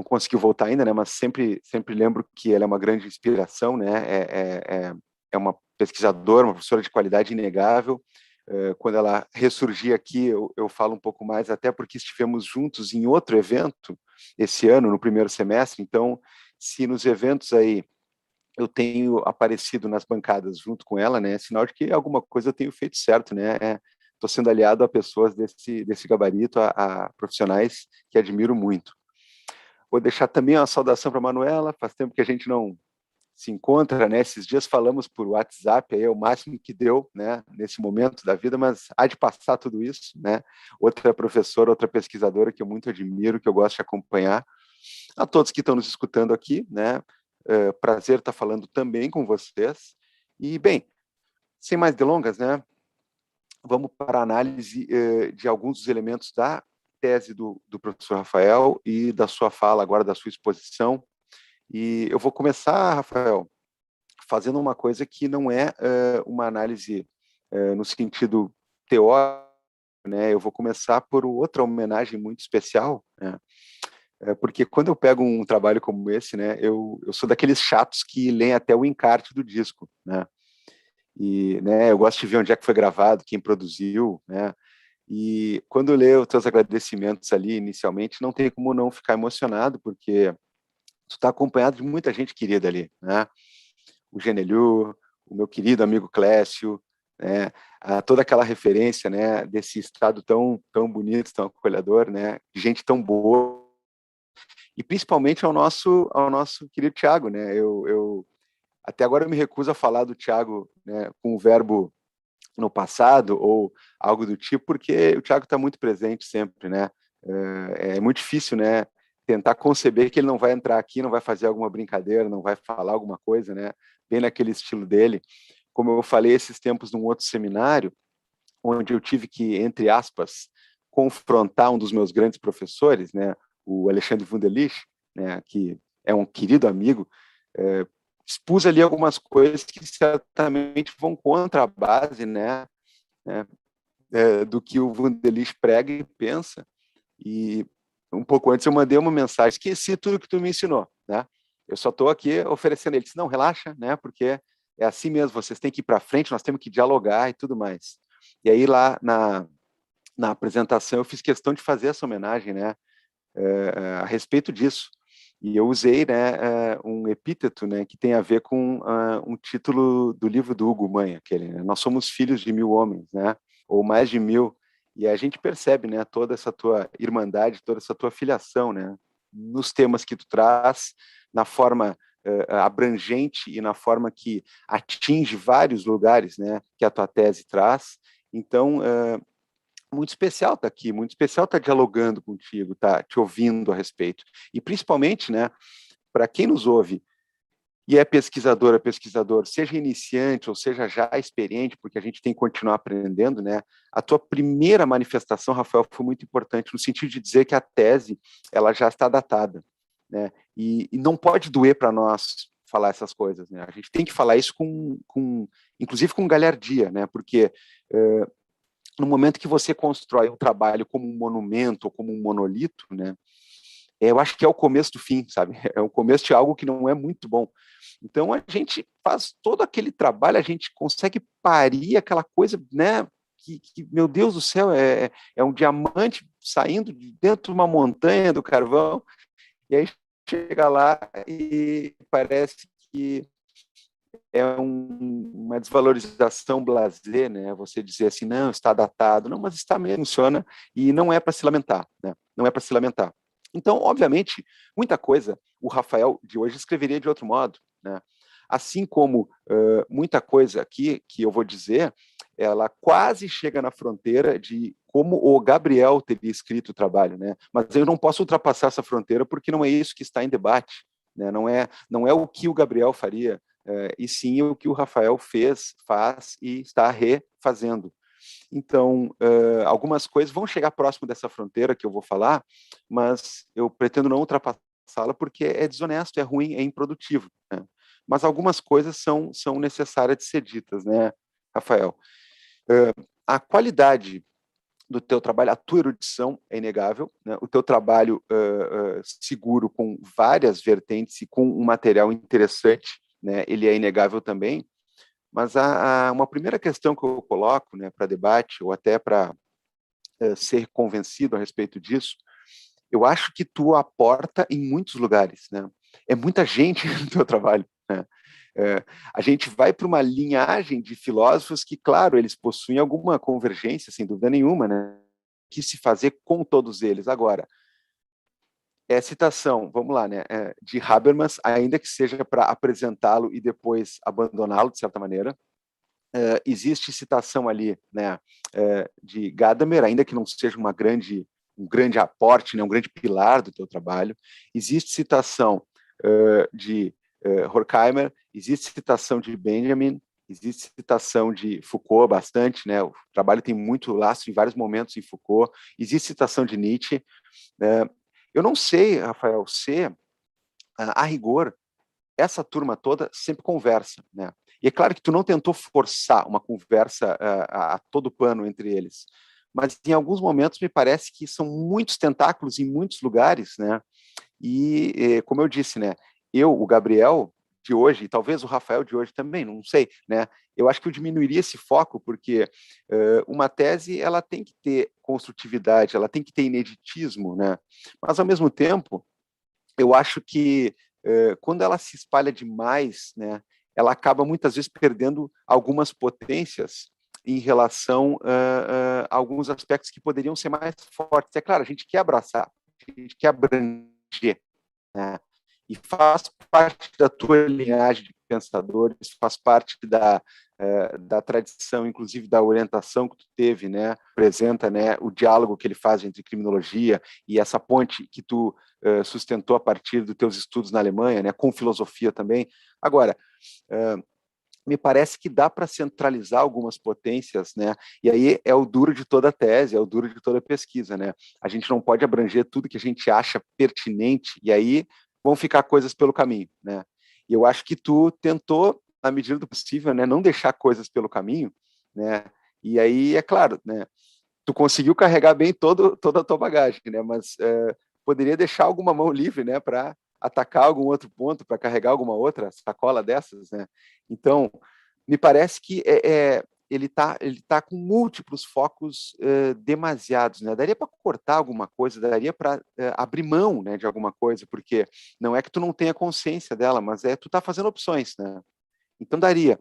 conseguiu voltar ainda, né? Mas sempre lembro que ela é uma grande inspiração, né? É uma pesquisadora, uma professora de qualidade inegável. Quando ela ressurgir aqui, eu falo um pouco mais, até porque estivemos juntos em outro evento esse ano, no primeiro semestre. Então, se nos eventos aí eu tenho aparecido nas bancadas junto com ela, né, é sinal de que alguma coisa eu tenho feito certo, né? Estou sendo aliado a pessoas desse gabarito, a profissionais que admiro muito. Vou deixar também uma saudação para a Manuela, faz tempo que a gente não se encontra, né? Esses dias falamos por WhatsApp, aí é o máximo que deu, né, nesse momento da vida, mas há de passar tudo isso, né? Outra professora, outra pesquisadora que eu muito admiro, que eu gosto de acompanhar. A todos que estão nos escutando aqui, né? Prazer estar falando também com vocês. E, bem, sem mais delongas, né? Vamos para a análise de alguns dos elementos da tese do professor Rafael e da sua fala agora, da sua exposição. E eu vou começar, Rafael, fazendo uma coisa que não é uma análise no sentido teórico, né? Eu vou começar por outra homenagem muito especial, né? Porque quando eu pego um trabalho como esse, né, eu sou daqueles chatos que leem até o encarte do disco, né? E, né, eu gosto de ver onde é que foi gravado, quem produziu, né? E quando eu leio os teus agradecimentos ali inicialmente, não tem como não ficar emocionado, porque tu está acompanhado de muita gente querida ali, né? O Genelhu, o meu querido amigo Clécio, né? Toda aquela referência, né, desse estado tão bonito, tão acolhedor, né? Gente tão boa, e principalmente ao nosso querido Tiago, né? Eu até agora eu me recuso a falar do Tiago, né, com o verbo no passado ou algo do tipo, porque o Tiago está muito presente sempre, né? É muito difícil, né, tentar conceber que ele não vai entrar aqui, não vai fazer alguma brincadeira, não vai falar alguma coisa, né, bem naquele estilo dele. Como eu falei esses tempos num outro seminário, onde eu tive que, entre aspas, confrontar um dos meus grandes professores, né, o Alexandre Wunderlich, né, que é um querido amigo, expus ali algumas coisas que certamente vão contra a base, né, do que o Wunderlich prega e pensa. E um pouco antes eu mandei uma mensagem: esqueci tudo que tu me ensinou, né? Eu só estou aqui oferecendo. Ele disse: não, relaxa, né? Porque é assim mesmo, vocês têm que ir para frente, nós temos que dialogar e tudo mais. E aí lá na apresentação eu fiz questão de fazer essa homenagem, né, a respeito disso. E eu usei, né, um epíteto, né, que tem a ver com um título do livro do Hugo Manha, aquele, né, Nós somos filhos de 1000 homens, né, ou mais de 1000. E a gente percebe, né, toda essa tua irmandade, toda essa tua filiação, né, nos temas que tu traz, na forma abrangente e na forma que atinge vários lugares, né, que a tua tese traz. Então, muito especial estar aqui, muito especial estar dialogando contigo, estar te ouvindo a respeito. E principalmente, né, para quem nos ouve e é pesquisador, seja iniciante ou seja já experiente, porque a gente tem que continuar aprendendo, né? A tua primeira manifestação, Rafael, foi muito importante no sentido de dizer que a tese ela já está datada, né? E não pode doer para nós falar essas coisas, né? A gente tem que falar isso inclusive com galhardia, né? Porque no momento que você constrói um trabalho como um monumento ou como um monolito, né? Eu acho que é o começo do fim, sabe? É o começo de algo que não é muito bom. Então, a gente faz todo aquele trabalho, a gente consegue parir aquela coisa, né? Que meu Deus do céu, é um diamante saindo de dentro de uma montanha do carvão, e aí chega lá e parece que é uma desvalorização blasé, né? Você dizer assim, não, está datado, não, mas está mesmo, funciona, e não é para se lamentar, né? Não é para se lamentar. Então, obviamente, muita coisa o Rafael de hoje escreveria de outro modo, né? Assim como muita coisa aqui que eu vou dizer, ela quase chega na fronteira de como o Gabriel teria escrito o trabalho, né? Mas eu não posso ultrapassar essa fronteira porque não é isso que está em debate, né? Não é o que o Gabriel faria, e sim o que o Rafael faz e está refazendo. Então, algumas coisas vão chegar próximo dessa fronteira que eu vou falar, mas eu pretendo não ultrapassá-la porque é desonesto, é ruim, é improdutivo, né? Mas algumas coisas são necessárias de ser ditas, né, Rafael? A qualidade do teu trabalho, a tua erudição é inegável, né? O teu trabalho seguro com várias vertentes e com um material interessante, né? Ele é inegável também. Mas uma primeira questão que eu coloco, né, para debate, ou até para ser convencido a respeito disso, eu acho que tu aporta em muitos lugares, né? É muita gente no teu trabalho, né? A gente vai para uma linhagem de filósofos que, claro, eles possuem alguma convergência, sem dúvida nenhuma, né? Que se fazer com todos eles. Agora, citação, vamos lá, né? De Habermas, ainda que seja para apresentá-lo e depois abandoná-lo, de certa maneira. Existe citação ali, né, de Gadamer, ainda que não seja um grande aporte, né, um grande pilar do teu trabalho. Existe citação de Horkheimer, existe citação de Benjamin, existe citação de Foucault bastante, né? O trabalho tem muito laço em vários momentos em Foucault. Existe citação de Nietzsche. Eu não sei, Rafael, se a rigor essa turma toda sempre conversa, né? E é claro que tu não tentou forçar uma conversa a todo pano entre eles, mas em alguns momentos me parece que são muitos tentáculos em muitos lugares, né? E como eu disse, né? O Gabriel de hoje, e talvez o Rafael de hoje também, não sei, né? Eu acho que eu diminuiria esse foco, porque uma tese ela tem que ter construtividade, ela tem que ter ineditismo, né? Mas ao mesmo tempo, eu acho que quando ela se espalha demais, né, ela acaba muitas vezes perdendo algumas potências em relação a alguns aspectos que poderiam ser mais fortes. É claro, a gente quer abraçar, a gente quer abranger, né? E faz parte da tua linhagem de pensadores, faz parte da tradição, inclusive da orientação que tu teve, né? Apresenta, né, o diálogo que ele faz entre criminologia e essa ponte que tu sustentou a partir dos teus estudos na Alemanha, né, com filosofia também. Agora, me parece que dá para centralizar algumas potências, né? E aí é o duro de toda a tese, é o duro de toda a pesquisa, né? A gente não pode abranger tudo que a gente acha pertinente, e aí vão ficar coisas pelo caminho, né? E eu acho que tu tentou, na medida do possível, né, não deixar coisas pelo caminho, né? E aí, é claro, né, tu conseguiu carregar bem toda a tua bagagem, né? Mas poderia deixar alguma mão livre, né, para atacar algum outro ponto, para carregar alguma outra sacola dessas, né? Então, me parece que ele tá com múltiplos focos demasiados, né? Daria para cortar alguma coisa, daria para abrir mão, né, de alguma coisa, porque não é que tu não tenha consciência dela, mas tu tá fazendo opções, né? Então daria.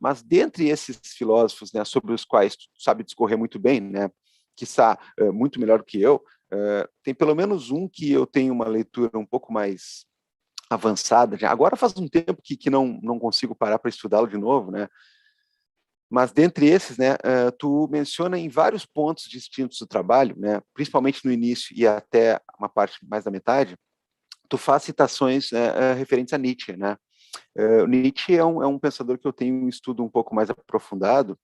Mas dentre esses filósofos, né, sobre os quais tu sabe discorrer muito bem, né, quiçá muito melhor do que eu, Tem pelo menos um que eu tenho uma leitura um pouco mais avançada. Agora faz um tempo que não consigo parar para estudá-lo de novo, né? Mas dentre esses, né, tu menciona em vários pontos distintos do trabalho, né, principalmente no início e até uma parte mais da metade, tu faz citações referentes a Nietzsche, né? Nietzsche é um pensador que eu tenho um estudo um pouco mais aprofundado,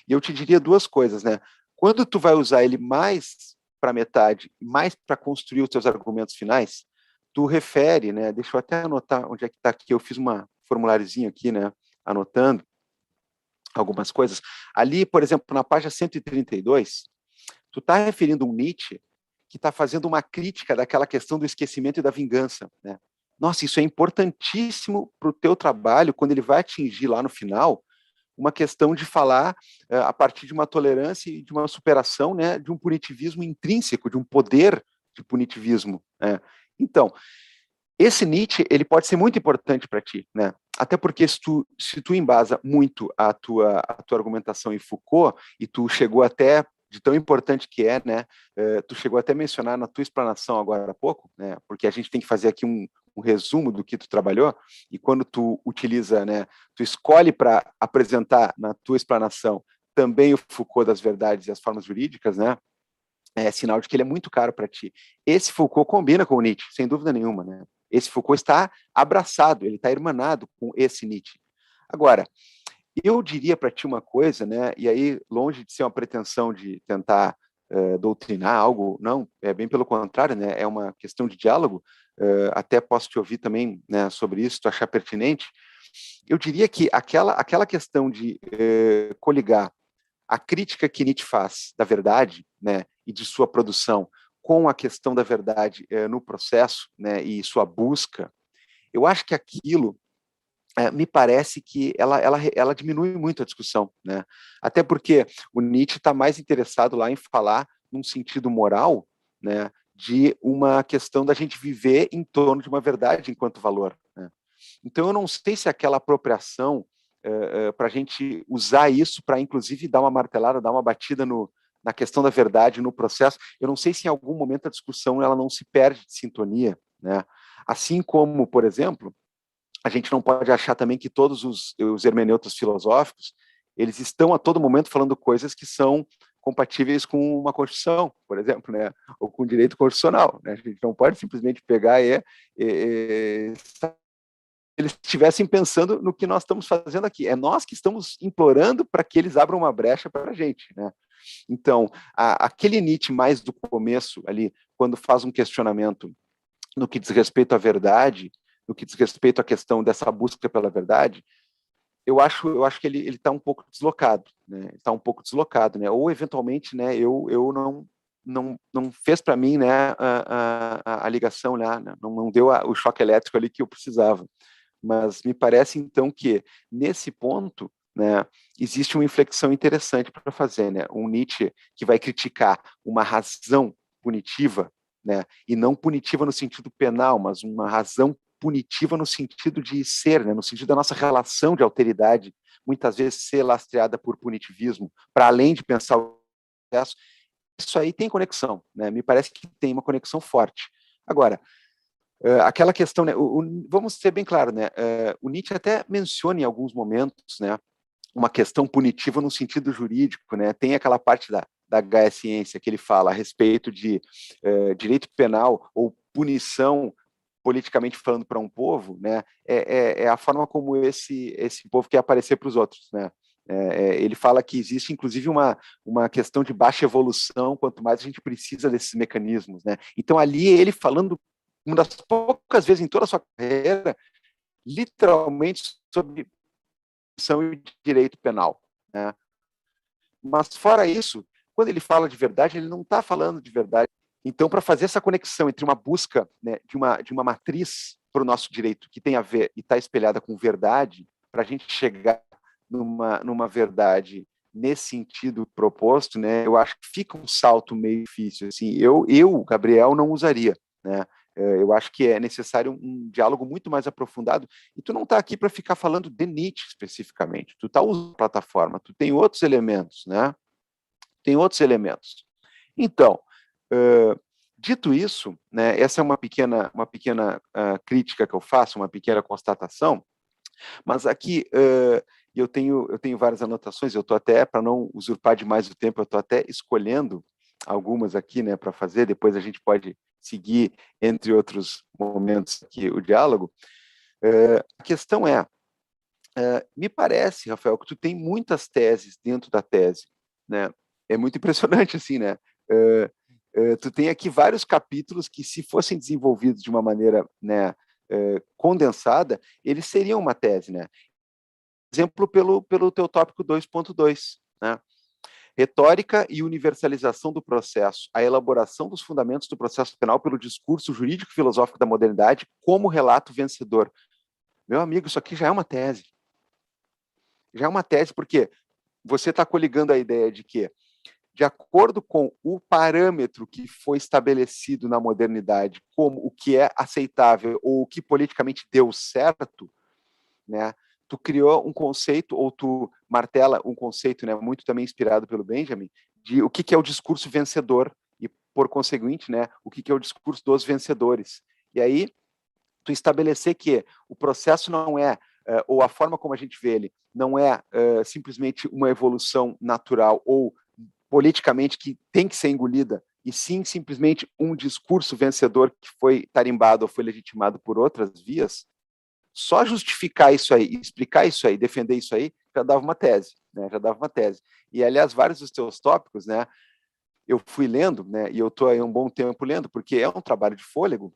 e eu te diria duas coisas, né? Quando tu vai usar ele mais para metade, mais para construir os teus argumentos finais, tu refere, né? Deixa eu até anotar onde é que está aqui, eu fiz uma formuláriozinho aqui, né? Anotando algumas coisas. Ali, por exemplo, na página 132, tu está referindo um Nietzsche que está fazendo uma crítica daquela questão do esquecimento e da vingança, né? Nossa, isso é importantíssimo para o teu trabalho, quando ele vai atingir lá no final, uma questão de falar a partir de uma tolerância e de uma superação, né, de um punitivismo intrínseco, de um poder de punitivismo, né? Então, esse Nietzsche, ele pode ser muito importante para ti, né? Até porque se tu embasa muito a tua argumentação em Foucault, e tu chegou até, de tão importante que é, né? Tu chegou até a mencionar na tua explanação agora há pouco, né? Porque a gente tem que fazer aqui um resumo do que tu trabalhou, e quando tu utiliza, né? Tu escolhe para apresentar na tua explanação também o Foucault das verdades e as formas jurídicas, né? É sinal de que ele é muito caro para ti. Esse Foucault combina com o Nietzsche, sem dúvida nenhuma, né? Esse Foucault está abraçado, ele está irmanado com esse Nietzsche. Agora, eu diria para ti uma coisa, né? E aí, longe de ser uma pretensão de tentar doutrinar algo, não, é bem pelo contrário, né? É uma questão de diálogo. Até posso te ouvir também, né, sobre isso, se tu achar pertinente. Eu diria que aquela questão de coligar a crítica que Nietzsche faz da verdade, né, e de sua produção, com a questão da verdade no processo, né, e sua busca, eu acho que aquilo me parece que ela diminui muito a discussão, né? Até porque o Nietzsche está mais interessado lá em falar num sentido moral, né, de uma questão da gente viver em torno de uma verdade enquanto valor, né? Então eu não sei se aquela apropriação para a gente usar isso para, inclusive, dar uma martelada, dar uma batida na questão da verdade, no processo. Eu não sei se em algum momento a discussão ela não se perde de sintonia, né? Assim como, por exemplo, a gente não pode achar também que todos os hermeneutas filosóficos eles estão a todo momento falando coisas que são compatíveis com uma Constituição, por exemplo, né? Ou com direito constitucional, né? A gente não pode simplesmente pegar eles estivessem pensando no que nós estamos fazendo aqui. É nós que estamos implorando para que eles abram uma brecha para a gente, né? Então, aquele Nietzsche mais do começo ali, quando faz um questionamento no que diz respeito à verdade, no que diz respeito à questão dessa busca pela verdade, eu acho que ele está um pouco deslocado, né? Está um pouco deslocado, né? Ou eventualmente, né? Eu não fez para mim, né? A ligação, né? Não deu o choque elétrico ali que eu precisava. Mas me parece, então, que nesse ponto, né, existe uma inflexão interessante para fazer, né? Um Nietzsche que vai criticar uma razão punitiva, né, e não punitiva no sentido penal, mas uma razão punitiva no sentido de ser, né, no sentido da nossa relação de alteridade, muitas vezes ser lastreada por punitivismo, para além de pensar o processo. Isso aí tem conexão, né? Me parece que tem uma conexão forte. Agora, aquela questão, né, vamos ser bem claro, né, o Nietzsche até menciona em alguns momentos, né, uma questão punitiva no sentido jurídico, né, tem aquela parte da Gaia Ciência que ele fala a respeito de direito penal ou punição politicamente falando para um povo, né, é a forma como esse povo quer aparecer para os outros, né. Ele fala que existe, inclusive, uma questão de baixa evolução, quanto mais a gente precisa desses mecanismos, né. Então, ali, ele falando uma das poucas vezes em toda a sua carreira, literalmente sobre punição e direito penal, né? Mas fora isso, quando ele fala de verdade, ele não está falando de verdade. Então, para fazer essa conexão entre uma busca, né, de uma matriz para o nosso direito que tem a ver e está espelhada com verdade, para a gente chegar numa verdade nesse sentido proposto, né, eu acho que fica um salto meio difícil. Assim, eu Gabriel, não usaria, né? Eu acho que é necessário um diálogo muito mais aprofundado, e tu não está aqui para ficar falando de Nietzsche especificamente, tu está usando a plataforma, tu tem outros elementos, né? Tem outros elementos. Então, Dito isso, né, essa é uma pequena crítica que eu faço, uma pequena constatação, mas aqui eu tenho várias anotações, eu estou até, para não usurpar demais o tempo, eu estou até escolhendo algumas aqui, né, para fazer, depois a gente pode seguir, entre outros momentos aqui, o diálogo. A questão me parece, Rafael, que tu tem muitas teses dentro da tese, né? É muito impressionante, assim, né? Tu tem aqui vários capítulos que, se fossem desenvolvidos de uma maneira, né, condensada, eles seriam uma tese, né? Exemplo pelo teu tópico 2.2, né? Retórica e universalização do processo, a elaboração dos fundamentos do processo penal pelo discurso jurídico-filosófico da modernidade como relato vencedor. Meu amigo, isso aqui já é uma tese. Já é uma tese porque você está coligando a ideia de que, de acordo com o parâmetro que foi estabelecido na modernidade como o que é aceitável ou o que politicamente deu certo, né, tu criou um conceito, ou tu martela um conceito, né, muito também inspirado pelo Benjamin, de o que é o discurso vencedor e, por conseguinte, né, o que é o discurso dos vencedores. E aí, tu estabelecer que o processo não é, ou a forma como a gente vê ele, não é simplesmente uma evolução natural ou politicamente que tem que ser engolida, e sim simplesmente um discurso vencedor que foi tarimbado ou foi legitimado por outras vias, só justificar isso aí, explicar isso aí, defender isso aí, já dava uma tese, né? Já dava uma tese. E, aliás, vários dos teus tópicos, né, eu fui lendo, né, e eu estou aí um bom tempo lendo, porque é um trabalho de fôlego,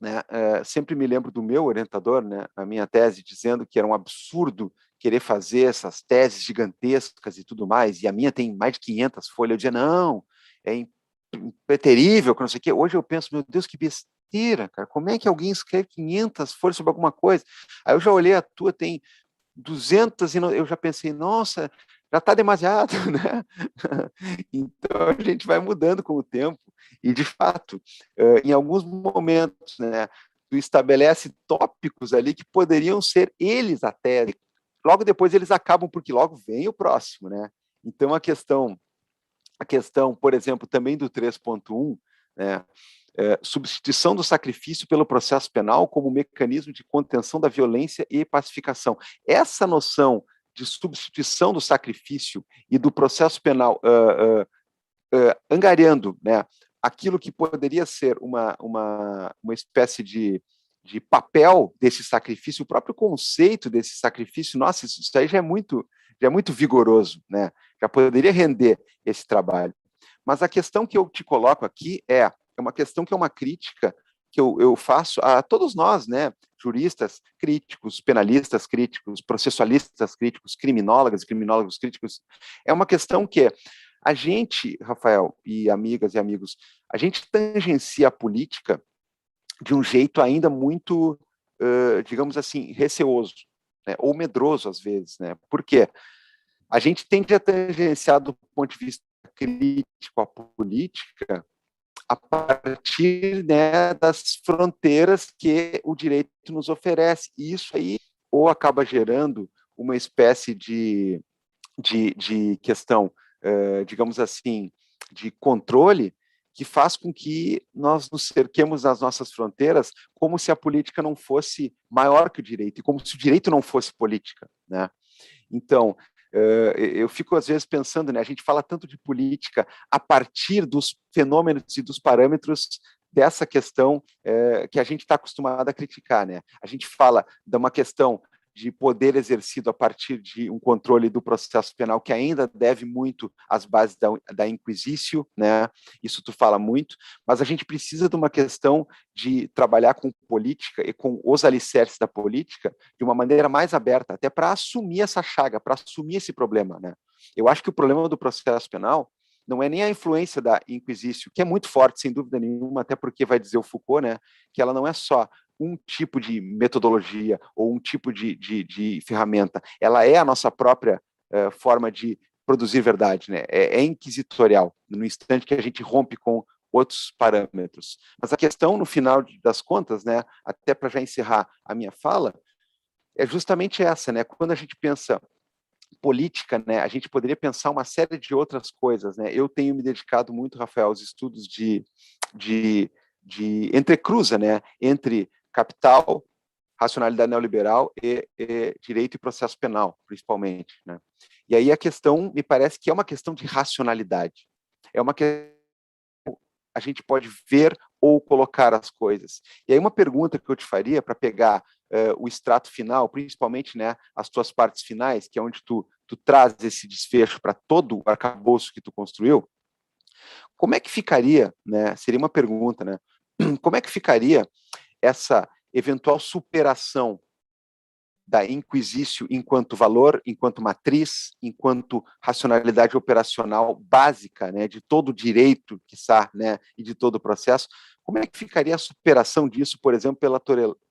né? Sempre me lembro do meu orientador, né, na minha tese, dizendo que era um absurdo querer fazer essas teses gigantescas e tudo mais, e a minha tem mais de 500 folhas. Eu dizia, não, é impreterível, que não sei o quê. Hoje eu penso, meu Deus, que besteira, cara, como é que alguém escreve 500 folhas sobre alguma coisa? Aí eu já olhei a tua, tem 200, e eu já pensei, nossa, já está demasiado, né? Então a gente vai mudando com o tempo, e de fato, em alguns momentos, né, tu estabelece tópicos ali que poderiam ser eles a tese, logo depois eles acabam, porque logo vem o próximo, né? Então a questão, por exemplo, também do 3.1, né, substituição do sacrifício pelo processo penal como mecanismo de contenção da violência e pacificação. Essa noção de substituição do sacrifício e do processo penal angariando, né, aquilo que poderia ser uma espécie de papel desse sacrifício, o próprio conceito desse sacrifício, nossa, isso aí já é muito vigoroso, né? Já poderia render esse trabalho. Mas a questão que eu te coloco aqui é uma questão que é uma crítica que eu faço a todos nós, né? Juristas críticos, penalistas críticos, processualistas críticos, criminólogas e criminólogos críticos. É uma questão que a gente, Rafael, e amigas e amigos, a gente tangencia a política de um jeito ainda muito, digamos assim, receoso, né? Ou medroso às vezes, né? Por quê? A gente tende a tangenciar do ponto de vista crítico à política a partir, né, das fronteiras que o direito nos oferece. E isso aí ou acaba gerando uma espécie de questão, digamos assim, de controle, que faz com que nós nos cerquemos nas nossas fronteiras como se a política não fosse maior que o direito, e como se o direito não fosse política, né? Então, eu fico às vezes pensando, né, a gente fala tanto de política a partir dos fenômenos e dos parâmetros dessa questão que a gente está acostumado a criticar, né? A gente fala de uma questão de poder exercido a partir de um controle do processo penal que ainda deve muito às bases da Inquisitio, né? Isso tu fala muito, mas a gente precisa de uma questão de trabalhar com política e com os alicerces da política de uma maneira mais aberta, até para assumir essa chaga, para assumir esse problema, né? Eu acho que o problema do processo penal não é nem a influência da Inquisitio, que é muito forte, sem dúvida nenhuma, até porque vai dizer o Foucault, né, que ela não é só um tipo de metodologia ou um tipo de ferramenta, ela é a nossa própria forma de produzir verdade, né? É inquisitorial, no instante que a gente rompe com outros parâmetros. Mas a questão, no final das contas, né, até para já encerrar a minha fala, é justamente essa, né? Quando a gente pensa política, né, a gente poderia pensar uma série de outras coisas, né? Eu tenho me dedicado muito, Rafael, aos estudos de entrecruza, né, entre capital, racionalidade neoliberal e direito e processo penal, principalmente, né? E aí a questão, me parece que é uma questão de racionalidade. É uma questão a gente pode ver ou colocar as coisas. E aí uma pergunta que eu te faria para pegar o extrato final, principalmente, né, as tuas partes finais, que é onde tu traz esse desfecho para todo o arcabouço que tu construiu, como é que ficaria, né, seria uma pergunta, né, como é que ficaria essa eventual superação da inquisício enquanto valor, enquanto matriz, enquanto racionalidade operacional básica, né, de todo o direito, quiçá, né, e de todo o processo, como é que ficaria a superação disso, por exemplo, pela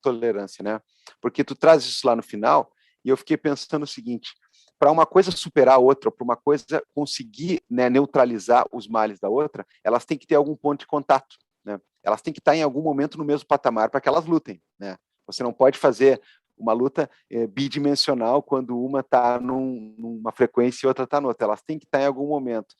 tolerância, né? Porque tu traz isso lá no final, e eu fiquei pensando o seguinte, para uma coisa superar a outra, para uma coisa conseguir, né, neutralizar os males da outra, elas têm que ter algum ponto de contato, né? Elas têm que estar em algum momento no mesmo patamar para que elas lutem, né? Você não pode fazer uma luta bidimensional quando uma está numa frequência e outra está noutra. Elas têm que estar em algum momento.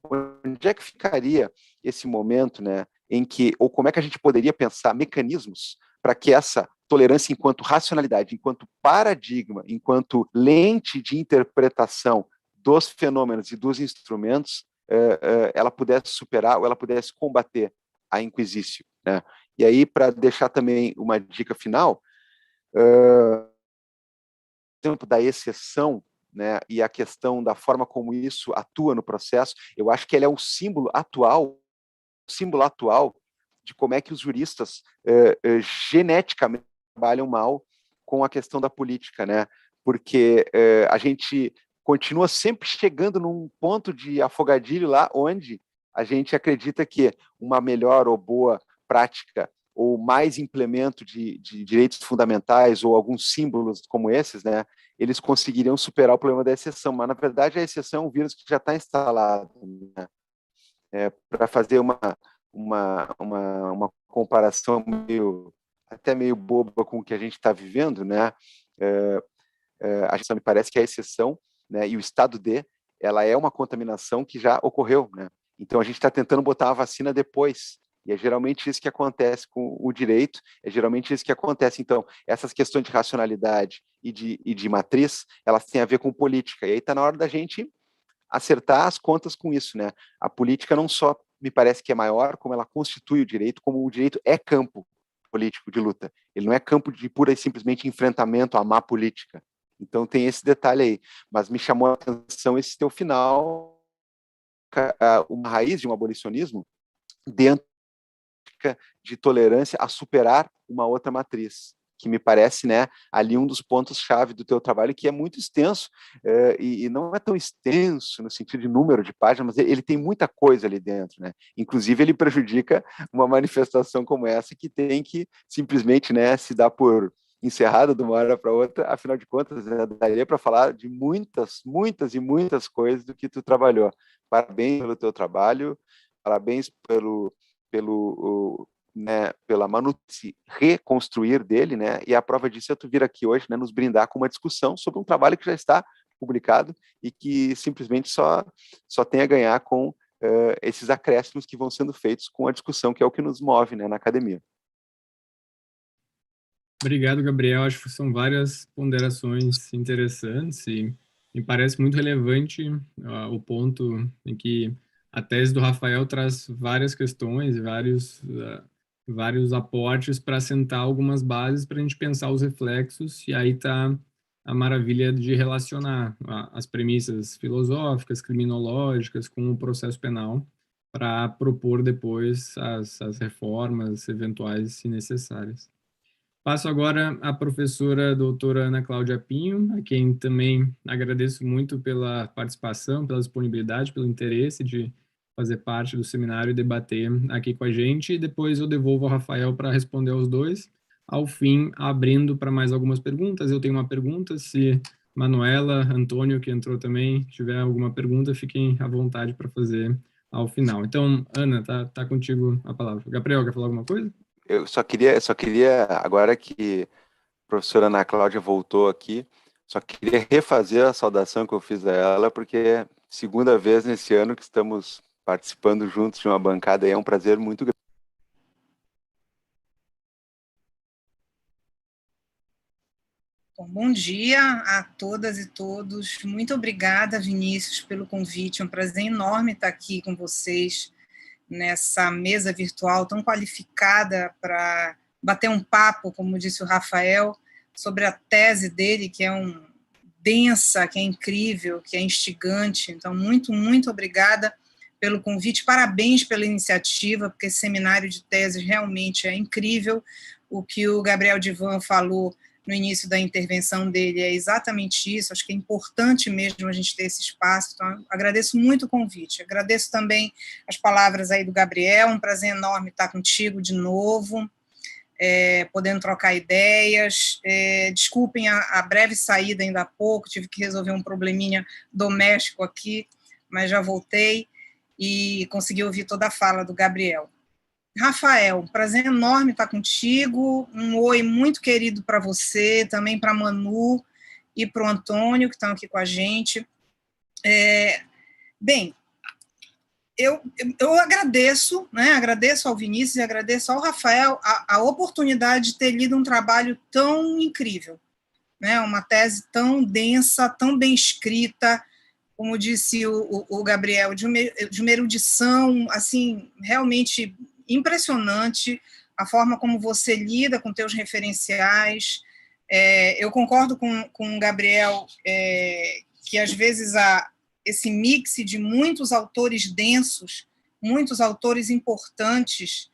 Onde é que ficaria esse momento, né, em que, ou como é que a gente poderia pensar mecanismos para que essa tolerância enquanto racionalidade, enquanto paradigma, enquanto lente de interpretação dos fenômenos e dos instrumentos, ela pudesse superar ou ela pudesse combater a inquisício, né? E aí, para deixar também uma dica final, tempo da exceção, né, e a questão da forma como isso atua no processo, eu acho que ele é um símbolo atual de como é que os juristas geneticamente trabalham mal com a questão da política, né? Porque a gente continua sempre chegando num ponto de afogadilho lá onde a gente acredita que uma melhor ou boa prática ou mais implemento de direitos fundamentais ou alguns símbolos como esses, né, eles conseguiriam superar o problema da exceção, mas na verdade a exceção é um vírus que já está instalado, né? Para fazer uma comparação até meio boba com o que a gente está vivendo, né? A exceção me parece que a exceção, né, e o estado de, ela é uma contaminação que já ocorreu, né? Então a gente está tentando botar a vacina depois. E é geralmente isso que acontece com o direito, é geralmente isso que acontece. Então, essas questões de racionalidade e de matriz, elas têm a ver com política. E aí está na hora da gente acertar as contas com isso, né? A política não só me parece que é maior, como ela constitui o direito, como o direito é campo político de luta. Ele não é campo de pura e simplesmente enfrentamento à má política. Então tem esse detalhe aí. Mas me chamou a atenção esse teu final, uma raiz de um abolicionismo dentro de tolerância a superar uma outra matriz, que me parece, né, ali um dos pontos-chave do teu trabalho, que é muito extenso, e não é tão extenso no sentido de número de páginas, mas ele tem muita coisa ali dentro, né? Inclusive ele prejudica uma manifestação como essa, que tem que simplesmente, né, se dar por encerrada de uma hora para outra. Afinal de contas, né, daria para falar de muitas e muitas coisas do que tu trabalhou. Parabéns pelo teu trabalho, parabéns né, pela manutenção, reconstruir dele, né, e a prova disso é tu vir aqui hoje, né, nos brindar com uma discussão sobre um trabalho que já está publicado e que simplesmente só tem a ganhar com esses acréscimos que vão sendo feitos com a discussão, que é o que nos move, né, na academia. Obrigado, Gabriel. Acho que são várias ponderações interessantes e me parece muito relevante o ponto em que a tese do Rafael traz várias questões e vários aportes para assentar algumas bases para a gente pensar os reflexos, e aí está a maravilha de relacionar as premissas filosóficas, criminológicas com o processo penal para propor depois as reformas eventuais, se necessárias. Passo agora à professora doutora Ana Cláudia Pinho, a quem também agradeço muito pela participação, pela disponibilidade, pelo interesse de fazer parte do seminário e debater aqui com a gente. E depois eu devolvo ao Rafael para responder aos dois, ao fim, abrindo para mais algumas perguntas. Eu tenho uma pergunta, se Manuela, Antônio, que entrou também, tiver alguma pergunta, fiquem à vontade para fazer ao final. Então, Ana, tá contigo a palavra. Gabriel, quer falar alguma coisa? Eu só queria agora que a professora Ana Cláudia voltou aqui, Só queria refazer a saudação que eu fiz a ela, porque é segunda vez nesse ano que estamos participando juntos de uma bancada, e é um prazer muito grande. Bom dia a todas e todos. Muito obrigada, Vinícius, pelo convite. É um prazer enorme estar aqui com vocês nessa mesa virtual tão qualificada para bater um papo, como disse o Rafael, sobre a tese dele, que é densa, que é incrível, que é instigante. Então, muito, muito obrigada pelo convite. Parabéns pela iniciativa, porque esse seminário de teses realmente é incrível. O que o Gabriel Divan falou no início da intervenção dele é exatamente isso. Acho que é importante mesmo a gente ter esse espaço. Então, agradeço muito o convite. Agradeço também as palavras aí do Gabriel. Um prazer enorme estar contigo de novo, podendo trocar ideias. Desculpem a breve saída ainda há pouco, tive que resolver um probleminha doméstico aqui, mas já voltei e consegui ouvir toda a fala do Gabriel. Rafael, um prazer enorme estar contigo, um oi muito querido para você, também para a Manu e para o Antônio, que estão aqui com a gente. Bem, eu agradeço, né, agradeço ao Vinícius e agradeço ao Rafael a oportunidade de ter lido um trabalho tão incrível, né, uma tese tão densa, tão bem escrita, como disse o Gabriel, de uma erudição, assim, realmente impressionante, a forma como você lida com teus referenciais. Eu concordo com o Gabriel que, às vezes, esse mix de muitos autores densos, muitos autores importantes,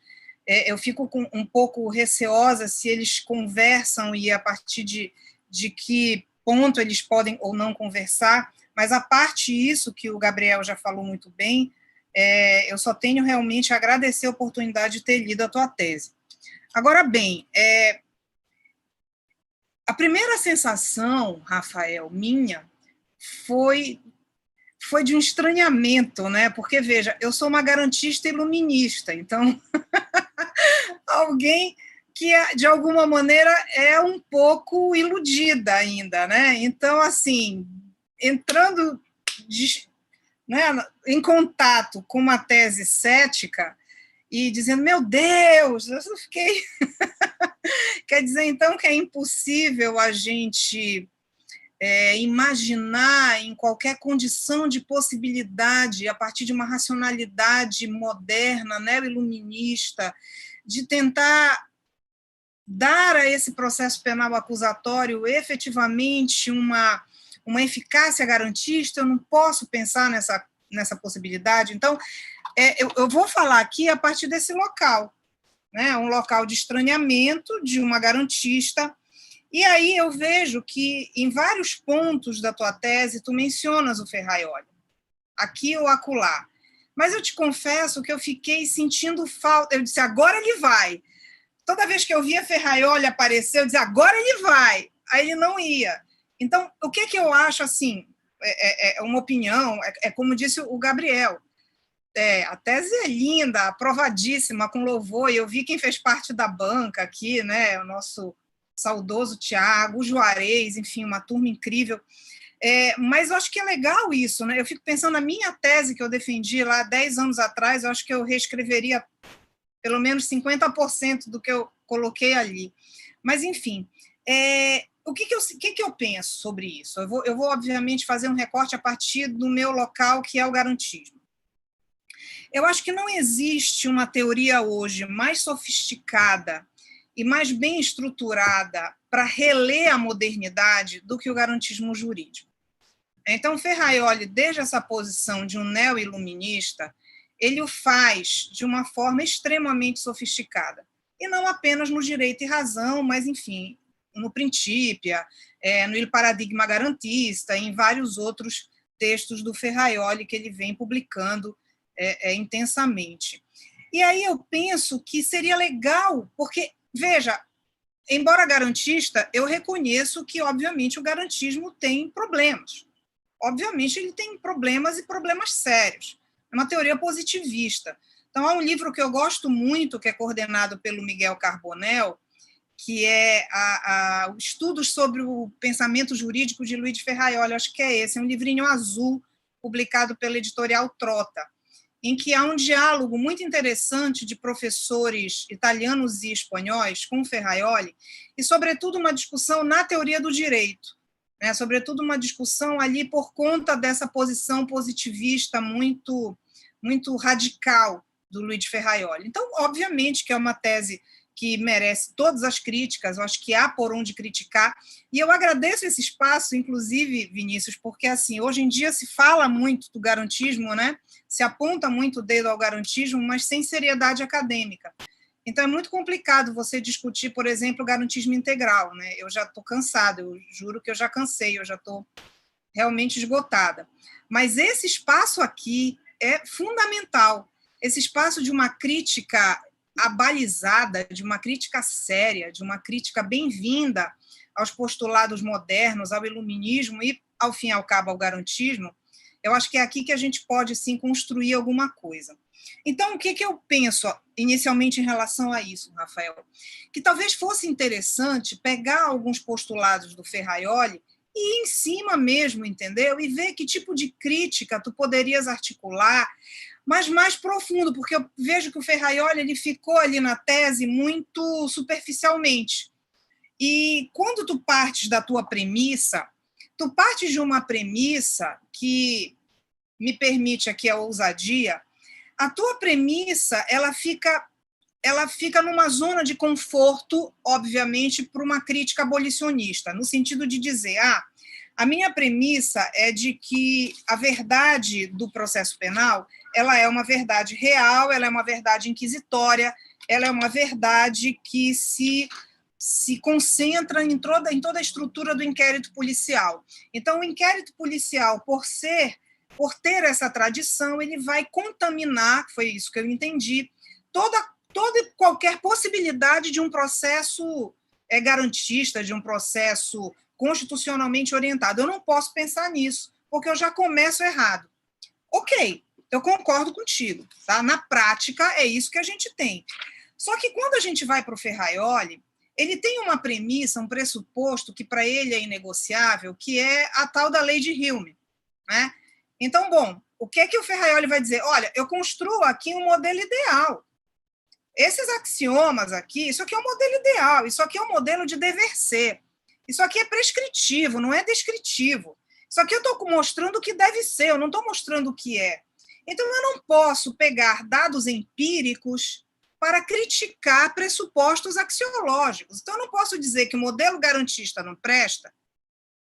eu fico um pouco receosa se eles conversam e a partir de que ponto eles podem ou não conversar, mas a parte isso que o Gabriel já falou muito bem, eu só tenho realmente a agradecer a oportunidade de ter lido a tua tese. Agora bem, a primeira sensação, Rafael, minha, foi de um estranhamento, né? Porque, veja, eu sou uma garantista iluminista, então, alguém que, de alguma maneira, é um pouco iludida ainda, né? Então, assim, entrando em contato com uma tese cética e dizendo, meu Deus, eu fiquei... Quer dizer, então, que é impossível a gente imaginar em qualquer condição de possibilidade, a partir de uma racionalidade moderna, neo-iluminista, de tentar dar a esse processo penal acusatório efetivamente uma eficácia garantista. Eu não posso pensar nessa possibilidade. Então, eu vou falar aqui a partir desse local, né, um local de estranhamento de uma garantista. E aí eu vejo que, em vários pontos da tua tese, tu mencionas o Ferraioli, aqui ou acolá. Mas eu te confesso que eu fiquei sentindo falta. Eu disse, agora ele vai. Toda vez que eu via Ferraioli aparecer, eu dizia, agora ele vai. Aí ele não ia. Então, o que eu acho, assim, uma opinião, como disse o Gabriel, a tese é linda, aprovadíssima, com louvor, e eu vi quem fez parte da banca aqui, né, o nosso saudoso Tiago, o Juarez, enfim, uma turma incrível. Mas eu acho que é legal isso, né? Eu fico pensando na minha tese que eu defendi lá 10 anos atrás, eu acho que eu reescreveria pelo menos 50% do que eu coloquei ali. Mas, enfim, o que eu penso sobre isso? Eu vou, obviamente, fazer um recorte a partir do meu local, que é o garantismo. Eu acho que não existe uma teoria hoje mais sofisticada e mais bem estruturada para reler a modernidade do que o garantismo jurídico. Então, Ferraioli, desde essa posição de um neo-iluminista, ele o faz de uma forma extremamente sofisticada, e não apenas no Direito e Razão, mas, enfim, no Principia, no Il Paradigma Garantista, em vários outros textos do Ferraioli que ele vem publicando intensamente. E aí eu penso que seria legal, porque, veja, embora garantista, eu reconheço que, obviamente, o garantismo tem problemas. Obviamente, ele tem problemas e problemas sérios. É uma teoria positivista. Então, há um livro que eu gosto muito, que é coordenado pelo Miguel Carbonell, que é Estudos sobre o Pensamento Jurídico de Luigi Ferraioli, acho que é esse, é um livrinho azul, publicado pela editorial Trota, em que há um diálogo muito interessante de professores italianos e espanhóis com o Ferraioli, e, sobretudo, uma discussão na teoria do direito, né? Sobretudo uma discussão ali por conta dessa posição positivista muito, muito radical do Luigi Ferraioli. Então, obviamente que é uma tese que merece todas as críticas, eu acho que há por onde criticar, e eu agradeço esse espaço, inclusive, Vinícius, porque assim, hoje em dia se fala muito do garantismo, né? Se aponta muito o dedo ao garantismo, mas sem seriedade acadêmica. Então é muito complicado você discutir, por exemplo, o garantismo integral, né? Eu já estou cansada, eu juro que eu já cansei, eu já estou realmente esgotada. Mas esse espaço aqui é fundamental, esse espaço de uma crítica abalizada, de uma crítica séria, de uma crítica bem-vinda aos postulados modernos, ao iluminismo e, ao fim e ao cabo, ao garantismo, eu acho que é aqui que a gente pode, sim, construir alguma coisa. Então, o que eu penso inicialmente em relação a isso, Rafael? Que talvez fosse interessante pegar alguns postulados do Ferraioli e ir em cima mesmo, entendeu? E ver que tipo de crítica tu poderias articular, mas mais profundo, porque eu vejo que o Ferraioli ele ficou ali na tese muito superficialmente. E quando tu partes da tua premissa, tu partes de uma premissa que me permite aqui a ousadia, a tua premissa ela fica numa zona de conforto, obviamente, para uma crítica abolicionista, no sentido de dizer, a minha premissa é de que a verdade do processo penal ela é uma verdade real, ela é uma verdade inquisitória, ela é uma verdade que se concentra em toda a estrutura do inquérito policial. Então, o inquérito policial, por ter essa tradição, ele vai contaminar, foi isso que eu entendi, toda qualquer possibilidade de um processo garantista, de um processo constitucionalmente orientado. Eu não posso pensar nisso, porque eu já começo errado. Ok, eu concordo contigo, tá? Na prática, é isso que a gente tem. Só que quando a gente vai para o Ferraioli, ele tem uma premissa, um pressuposto que para ele é inegociável, que é a tal da lei de Hume, né? Então, bom, o que é que o Ferraioli vai dizer? Olha, eu construo aqui um modelo ideal. Esses axiomas aqui, isso aqui é um modelo ideal, isso aqui é um modelo de dever ser. Isso aqui é prescritivo, não é descritivo. Isso aqui eu estou mostrando o que deve ser, eu não estou mostrando o que é. Então, eu não posso pegar dados empíricos para criticar pressupostos axiológicos. Então, eu não posso dizer que o modelo garantista não presta,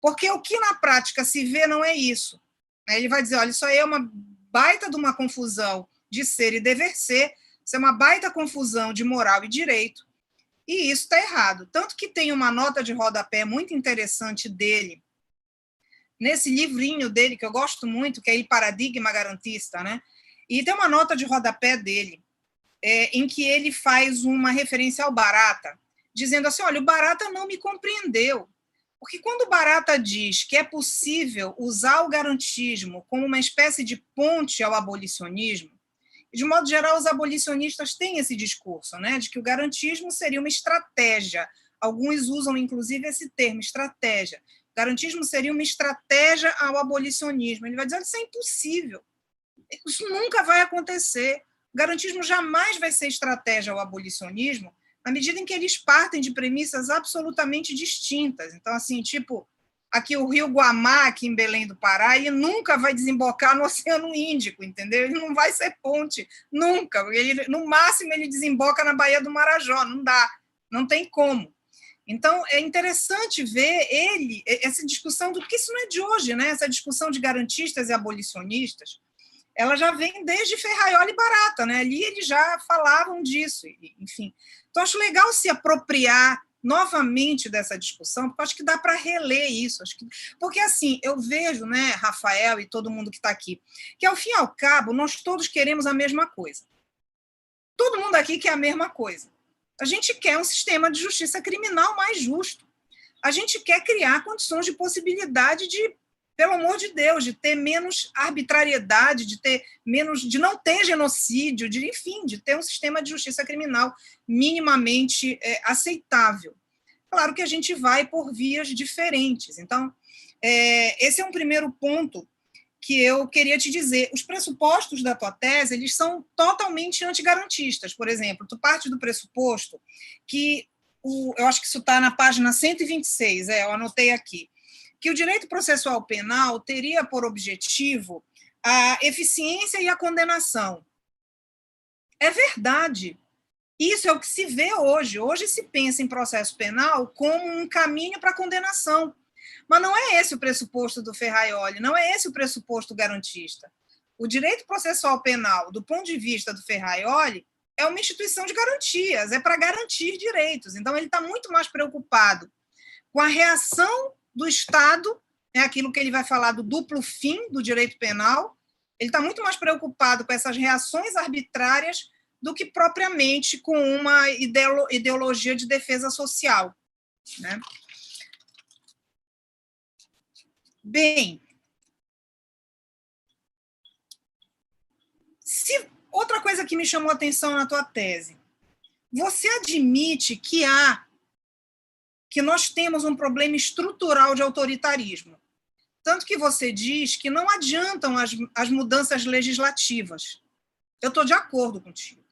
porque o que na prática se vê não é isso. Ele vai dizer, olha, isso aí é uma baita de uma confusão de ser e dever ser, isso é uma baita confusão de moral e direito, e isso está errado. Tanto que tem uma nota de rodapé muito interessante dele, nesse livrinho dele, que eu gosto muito, que é o Paradigma Garantista, né? E tem uma nota de rodapé dele, em que ele faz uma referência ao Barata, dizendo assim, olha, o Barata não me compreendeu, porque quando o Barata diz que é possível usar o garantismo como uma espécie de ponte ao abolicionismo, e de modo geral os abolicionistas têm esse discurso, né, de que o garantismo seria uma estratégia, alguns usam inclusive esse termo, estratégia, o garantismo seria uma estratégia ao abolicionismo, ele vai dizer, isso é impossível, isso nunca vai acontecer, o garantismo jamais vai ser estratégia ao abolicionismo, na medida em que eles partem de premissas absolutamente distintas. Então, assim, tipo, aqui o rio Guamá, aqui em Belém do Pará, ele nunca vai desembocar no Oceano Índico, entendeu? Ele não vai ser ponte, nunca. No máximo, ele desemboca na Baía do Marajó, não dá, não tem como. Então, é interessante ver essa discussão, porque isso não é de hoje, né? Essa discussão de garantistas e abolicionistas, ela já vem desde Ferraioli e Barata, né? Ali eles já falavam disso, enfim. Então, acho legal se apropriar novamente dessa discussão, porque acho que dá para reler isso. Porque, assim, eu vejo, né, Rafael e todo mundo que está aqui, que, ao fim e ao cabo, nós todos queremos a mesma coisa. Todo mundo aqui quer a mesma coisa. A gente quer um sistema de justiça criminal mais justo. A gente quer criar condições de possibilidade de pelo amor de Deus, de ter menos arbitrariedade, de não ter genocídio, enfim, de ter um sistema de justiça criminal minimamente aceitável. Claro que a gente vai por vias diferentes. Então, esse é um primeiro ponto que eu queria te dizer. Os pressupostos da tua tese, eles são totalmente antigarantistas. Por exemplo, tu parte do pressuposto que, eu acho que isso está na página 126, eu anotei aqui, que o direito processual penal teria por objetivo a eficiência e a condenação. É verdade. Isso é o que se vê hoje. Hoje se pensa em processo penal como um caminho para a condenação. Mas não é esse o pressuposto do Ferraioli, não é esse o pressuposto garantista. O direito processual penal, do ponto de vista do Ferraioli, é uma instituição de garantias, é para garantir direitos. Então, ele está muito mais preocupado com a reação do Estado, é aquilo que ele vai falar do duplo fim do direito penal, ele está muito mais preocupado com essas reações arbitrárias do que propriamente com uma ideologia de defesa social, né? Bem, outra coisa que me chamou a atenção na tua tese, você admite que nós temos um problema estrutural de autoritarismo. Tanto que você diz que não adiantam as mudanças legislativas. Eu estou de acordo contigo.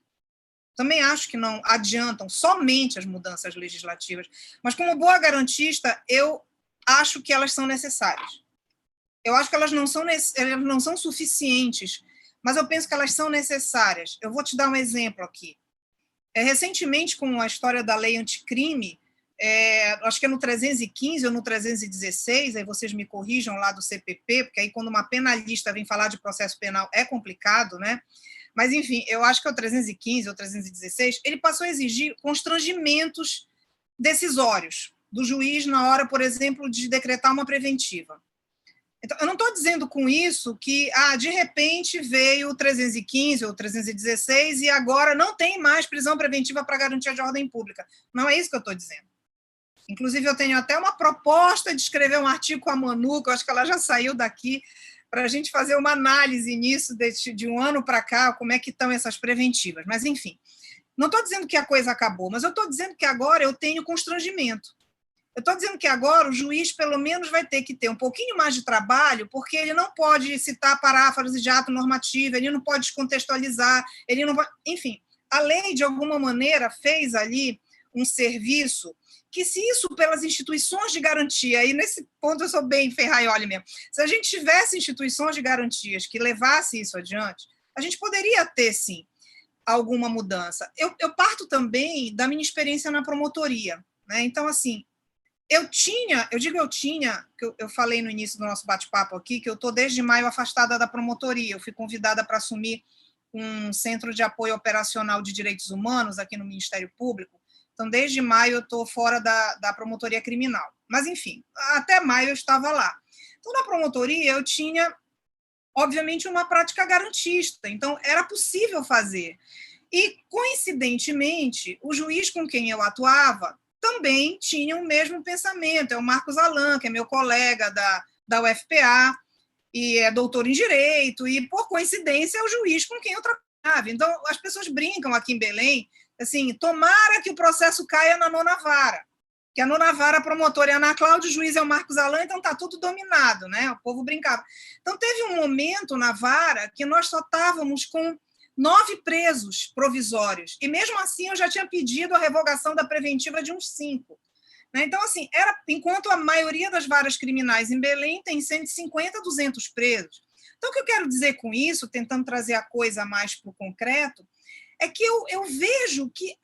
Também acho que não adiantam somente as mudanças legislativas. Mas, como boa garantista, eu acho que elas são necessárias. Eu acho que elas não são suficientes, mas eu penso que elas são necessárias. Eu vou te dar um exemplo aqui. Recentemente, com a história da lei anticrime, acho que é no 315 ou no 316, aí vocês me corrijam lá do CPP, porque aí quando uma penalista vem falar de processo penal é complicado, né? Mas, enfim, eu acho que é o 315 ou 316, ele passou a exigir constrangimentos decisórios do juiz na hora, por exemplo, de decretar uma preventiva. Então, eu não estou dizendo com isso que, de repente, veio o 315 ou 316 e agora não tem mais prisão preventiva para garantia de ordem pública. Não é isso que eu estou dizendo. Inclusive, eu tenho até uma proposta de escrever um artigo com a Manu, que eu acho que ela já saiu daqui, para a gente fazer uma análise nisso de um ano para cá, como é que estão essas preventivas. Mas, enfim, não estou dizendo que a coisa acabou, mas eu estou dizendo que agora eu tenho constrangimento. Eu estou dizendo que agora o juiz, pelo menos, vai ter que ter um pouquinho mais de trabalho, porque ele não pode citar paráfrase de ato normativo, ele não pode descontextualizar, ele não vai... Enfim, a lei, de alguma maneira, fez ali um serviço que, se isso pelas instituições de garantia, e nesse ponto eu sou bem Ferraioli mesmo, se a gente tivesse instituições de garantias que levasse isso adiante, a gente poderia ter, sim, alguma mudança. Eu parto também da minha experiência na promotoria, né? Então, assim, eu falei no início do nosso bate-papo aqui, que eu estou desde maio afastada da promotoria, eu fui convidada para assumir um centro de apoio operacional de direitos humanos aqui no Ministério Público, então desde maio eu estou fora da promotoria criminal, mas enfim, até maio eu estava lá. Então na promotoria eu tinha, obviamente, uma prática garantista, então era possível fazer, e coincidentemente o juiz com quem eu atuava também tinha o mesmo pensamento, é o Marcos Alan, que é meu colega da UFPA, e é doutor em Direito, e, por coincidência, é o juiz com quem eu trabalhava. Então, as pessoas brincam aqui em Belém, assim, tomara que o processo caia na nona vara, que a nona vara promotora é a Ana Cláudia, o juiz é o Marcos Alan, então está tudo dominado, né? O povo brincava. Então, teve um momento na vara que nós só estávamos com 9 presos provisórios, e mesmo assim eu já tinha pedido a revogação da preventiva de uns 5. Então, assim, enquanto a maioria das varas criminais em Belém tem 150, 200 presos. Então, o que eu quero dizer com isso, tentando trazer a coisa mais para o concreto, é que eu vejo que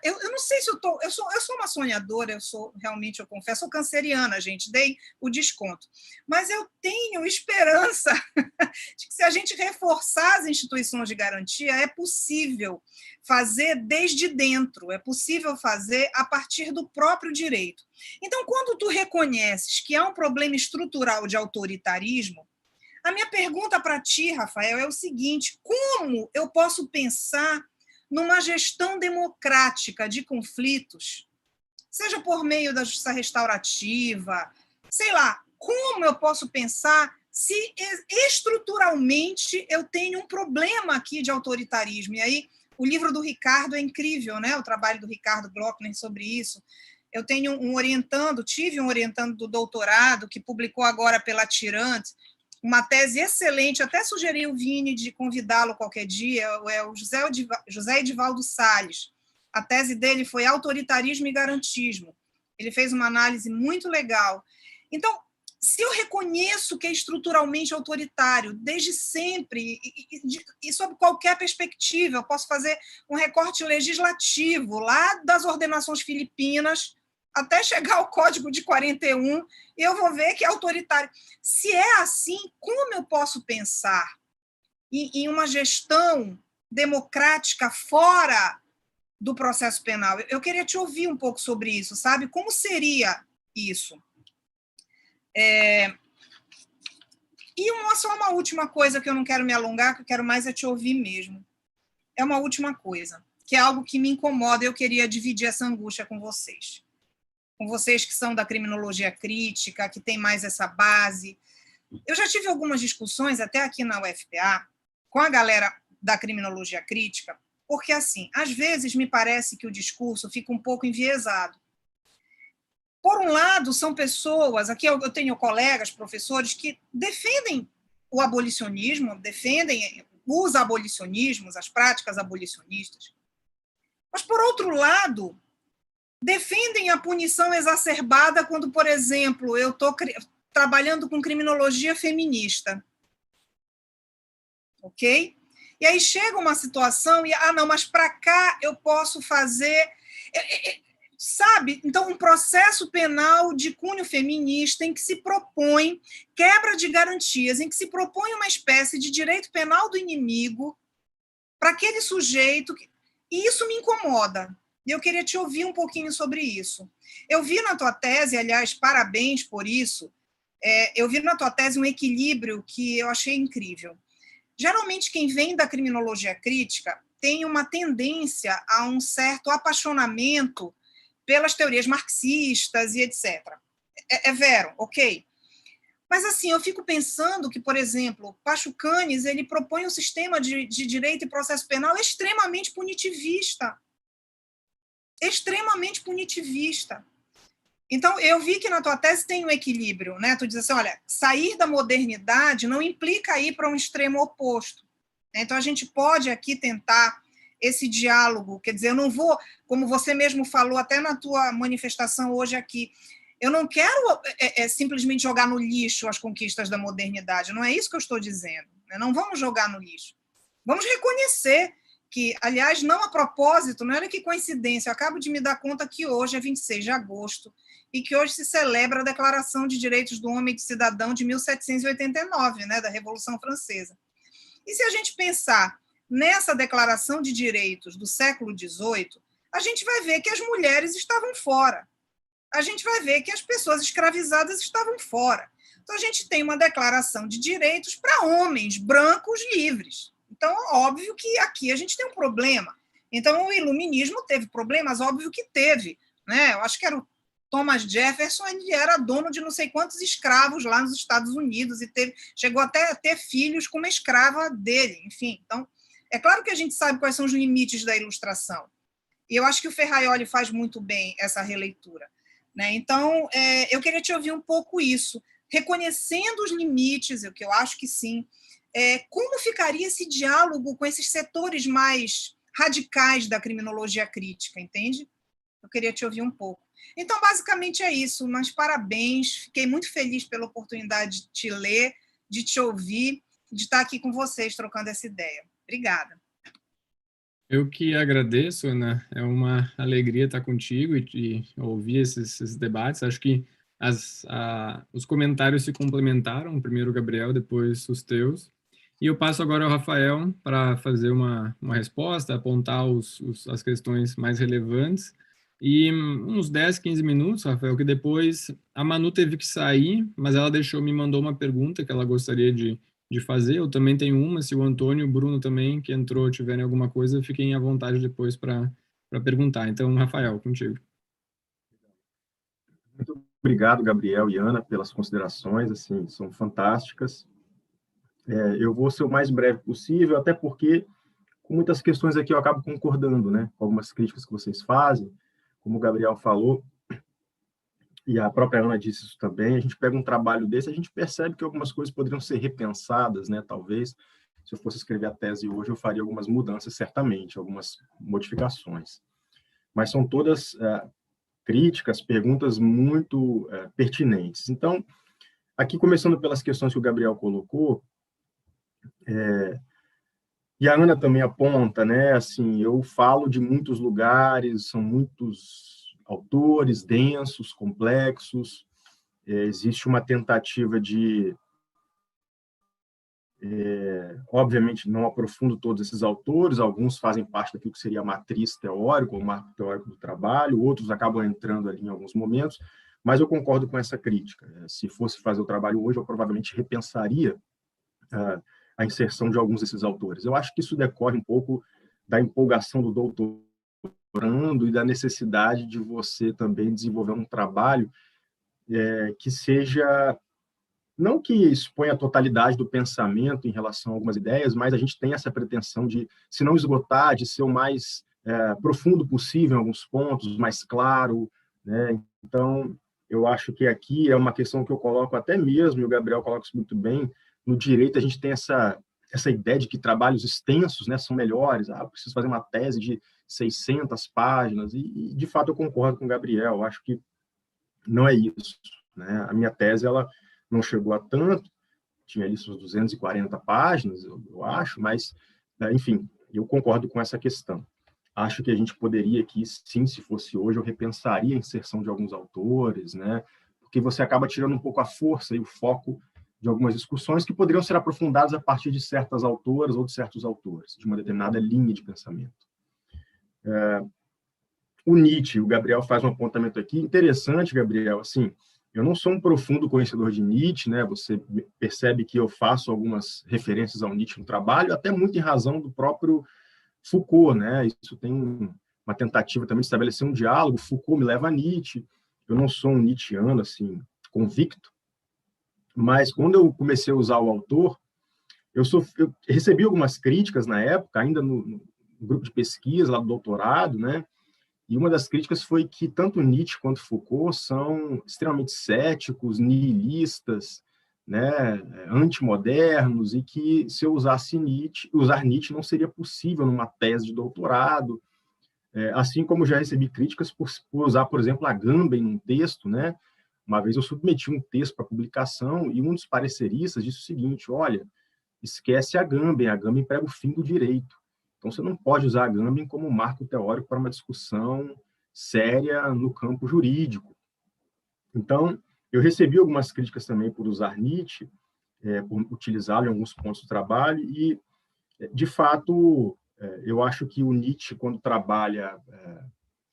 eu não sei se eu sou uma sonhadora, eu confesso, sou canceriana, gente, dei o desconto, mas eu tenho esperança de que, se a gente reforçar as instituições de garantia, é possível fazer desde dentro, é possível fazer a partir do próprio direito. Então, quando tu reconheces que há um problema estrutural de autoritarismo, a minha pergunta para ti, Rafael, é o seguinte: como eu posso pensar numa gestão democrática de conflitos, seja por meio da justiça restaurativa, sei lá, como eu posso pensar se estruturalmente eu tenho um problema aqui de autoritarismo? E aí, o livro do Ricardo é incrível, né? O trabalho do Ricardo Glockner sobre isso. Eu tenho tive um orientando do doutorado, que publicou agora pela Tirante, uma tese excelente, até sugeri o Vini de convidá-lo qualquer dia, é o José Edivaldo Salles. A tese dele foi Autoritarismo e Garantismo. Ele fez uma análise muito legal. Então, se eu reconheço que é estruturalmente autoritário, desde sempre, e sob qualquer perspectiva, eu posso fazer um recorte legislativo, lá das ordenações filipinas, até chegar ao Código de 41, e eu vou ver que é autoritário. Se é assim, como eu posso pensar em uma gestão democrática fora do processo penal? Eu queria te ouvir um pouco sobre isso, sabe? Como seria isso? E só uma última coisa que eu não quero me alongar, que eu quero mais é te ouvir mesmo. É uma última coisa, que é algo que me incomoda, e eu queria dividir essa angústia com vocês. Com vocês que são da criminologia crítica, que tem mais essa base. Eu já tive algumas discussões, até aqui na UFPA, com a galera da criminologia crítica, porque, assim, às vezes me parece que o discurso fica um pouco enviesado. Por um lado, são pessoas, aqui eu tenho colegas, professores, que defendem o abolicionismo, defendem os abolicionismos, as práticas abolicionistas, mas, por outro lado, defendem a punição exacerbada quando, por exemplo, eu estou trabalhando com criminologia feminista. Ok? E aí chega uma situação e, não, mas para cá eu posso fazer... Sabe? Então, um processo penal de cunho feminista em que se propõe quebra de garantias, em que se propõe uma espécie de direito penal do inimigo para aquele sujeito. E isso me incomoda. E eu queria te ouvir um pouquinho sobre isso. Eu vi na tua tese, aliás, parabéns por isso, eu vi na tua tese um equilíbrio que eu achei incrível. Geralmente, quem vem da criminologia crítica tem uma tendência a um certo apaixonamento pelas teorias marxistas e etc. É vero, ok. Mas, assim, eu fico pensando que, por exemplo, Pachucanes, ele propõe um sistema de direito e processo penal extremamente punitivista. Extremamente punitivista. Então, eu vi que na tua tese tem um equilíbrio, né? Tu diz assim, olha, sair da modernidade não implica ir para um extremo oposto. Então, a gente pode aqui tentar esse diálogo, quer dizer, eu não vou, como você mesmo falou até na tua manifestação hoje aqui, eu não quero simplesmente jogar no lixo as conquistas da modernidade, não é isso que eu estou dizendo, né? Não vamos jogar no lixo. Vamos reconhecer que, aliás, não a propósito, não era que coincidência, eu acabo de me dar conta que hoje é 26 de agosto e que hoje se celebra a Declaração de Direitos do Homem e do Cidadão de 1789, né, da Revolução Francesa. E se a gente pensar nessa Declaração de Direitos do século XVIII, a gente vai ver que as mulheres estavam fora. A gente vai ver que as pessoas escravizadas estavam fora. Então, a gente tem uma declaração de direitos para homens brancos livres. Então, óbvio que aqui a gente tem um problema. Então, o iluminismo teve problemas, óbvio que teve, né? Eu acho que era o Thomas Jefferson, ele era dono de não sei quantos escravos lá nos Estados Unidos e chegou até a ter filhos com uma escrava dele, enfim. Então, é claro que a gente sabe quais são os limites da ilustração. E eu acho que o Ferraioli faz muito bem essa releitura, né? Então, eu queria te ouvir um pouco isso, reconhecendo os limites, o que eu acho que sim, como ficaria esse diálogo com esses setores mais radicais da criminologia crítica, entende? Eu queria te ouvir um pouco. Então, basicamente é isso, mas parabéns, fiquei muito feliz pela oportunidade de te ler, de te ouvir, de estar aqui com vocês trocando essa ideia. Obrigada. Eu que agradeço, Ana. É uma alegria estar contigo e ouvir esses debates. Acho que os comentários se complementaram, primeiro o Gabriel, depois os teus. E eu passo agora ao Rafael para fazer uma resposta, apontar as questões mais relevantes. E uns 10, 15 minutos, Rafael, que depois a Manu teve que sair, mas ela me mandou uma pergunta que ela gostaria de fazer. Eu também tenho uma, se o Antônio e o Bruno também, que entrou, tiverem alguma coisa, fiquem à vontade depois para perguntar. Então, Rafael, contigo. Muito obrigado, Gabriel e Ana, pelas considerações, assim, são fantásticas. Eu vou ser o mais breve possível, até porque, com muitas questões aqui, eu acabo concordando, né, com algumas críticas que vocês fazem, como o Gabriel falou, e a própria Ana disse isso também. A gente pega um trabalho desse, a gente percebe que algumas coisas poderiam ser repensadas, né, talvez. Se eu fosse escrever a tese hoje, eu faria algumas mudanças, certamente, algumas modificações. Mas são todas críticas, perguntas muito pertinentes. Então, aqui, começando pelas questões que o Gabriel colocou, e a Ana também aponta, né, assim, eu falo de muitos lugares, são muitos autores densos, complexos, existe uma tentativa de, obviamente, não aprofundo todos esses autores, alguns fazem parte daquilo que seria a matriz teórica, ou o marco teórico do trabalho, outros acabam entrando ali em alguns momentos, mas eu concordo com essa crítica. Se fosse fazer o trabalho hoje, eu provavelmente repensaria a inserção de alguns desses autores. Eu acho que isso decorre um pouco da empolgação do doutorando e da necessidade de você também desenvolver um trabalho que seja, não que exponha a totalidade do pensamento em relação a algumas ideias, mas a gente tem essa pretensão de, se não esgotar, de ser o mais profundo possível em alguns pontos, mais claro, né? Então, eu acho que aqui é uma questão que eu coloco até mesmo, e o Gabriel coloca isso muito bem, no direito a gente tem essa ideia de que trabalhos extensos, né, são melhores, preciso fazer uma tese de 600 páginas, e de fato eu concordo com o Gabriel, eu acho que não é isso, né? A minha tese, ela não chegou a tanto, tinha ali suas 240 páginas, eu acho, mas, enfim, eu concordo com essa questão. Acho que a gente poderia aqui, sim, se fosse hoje, eu repensaria a inserção de alguns autores, né? Porque você acaba tirando um pouco a força e o foco de algumas discussões que poderiam ser aprofundadas a partir de certas autoras ou de certos autores, de uma determinada linha de pensamento. O Nietzsche, o Gabriel faz um apontamento aqui interessante, Gabriel, assim, eu não sou um profundo conhecedor de Nietzsche, né? Você percebe que eu faço algumas referências ao Nietzsche no trabalho, até muito em razão do próprio Foucault, né? Isso tem uma tentativa também de estabelecer um diálogo. Foucault me leva a Nietzsche. Eu não sou um nietzschiano, assim, convicto, mas quando eu comecei a usar o autor, eu recebi algumas críticas na época, ainda no grupo de pesquisa lá do doutorado, né? E uma das críticas foi que tanto Nietzsche quanto Foucault são extremamente céticos, nihilistas, né, antimodernos, e que se eu usasse usar Nietzsche não seria possível numa tese de doutorado, assim como já recebi críticas por usar, por exemplo, Agamben num texto, né? Uma vez eu submeti um texto para publicação e um dos pareceristas disse o seguinte: olha, esquece Agamben prega o fim do direito. Então, você não pode usar Agamben como marco teórico para uma discussão séria no campo jurídico. Então, eu recebi algumas críticas também por usar Nietzsche, por utilizá-lo em alguns pontos do trabalho, e, de fato, eu acho que o Nietzsche, quando trabalha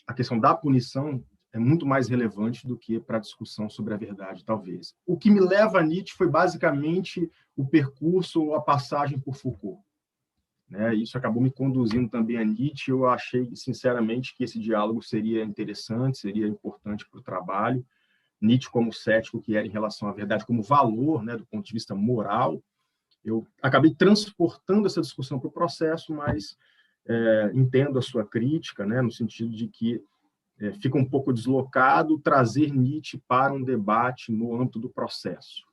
a questão da punição, é muito mais relevante do que para a discussão sobre a verdade, talvez. O que me leva a Nietzsche foi basicamente o percurso ou a passagem por Foucault. Né? Isso acabou me conduzindo também a Nietzsche. Eu achei, sinceramente, que esse diálogo seria interessante, seria importante para o trabalho. Nietzsche como cético que era em relação à verdade como valor, né, do ponto de vista moral. Eu acabei transportando essa discussão para o processo, mas entendo a sua crítica, né, no sentido de que fica um pouco deslocado trazer Nietzsche para um debate no âmbito do processo.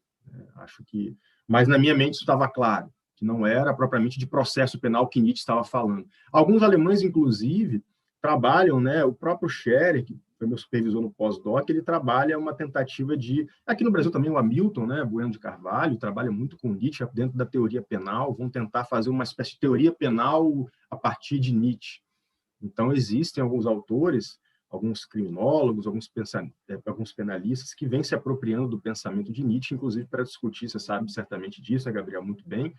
Acho que, mas na minha mente isso estava claro, que não era propriamente de processo penal que Nietzsche estava falando. Alguns alemães, inclusive, trabalham, né, o próprio Scherer, que foi meu supervisor no pós-doc, ele trabalha uma tentativa de... Aqui no Brasil também o Hamilton, né, Bueno de Carvalho, trabalha muito com Nietzsche dentro da teoria penal, vão tentar fazer uma espécie de teoria penal a partir de Nietzsche. Então, existem alguns autores, alguns criminólogos, alguns penalistas que vêm se apropriando do pensamento de Nietzsche, inclusive para discutir, você sabe certamente disso, né, Gabriel, muito bem,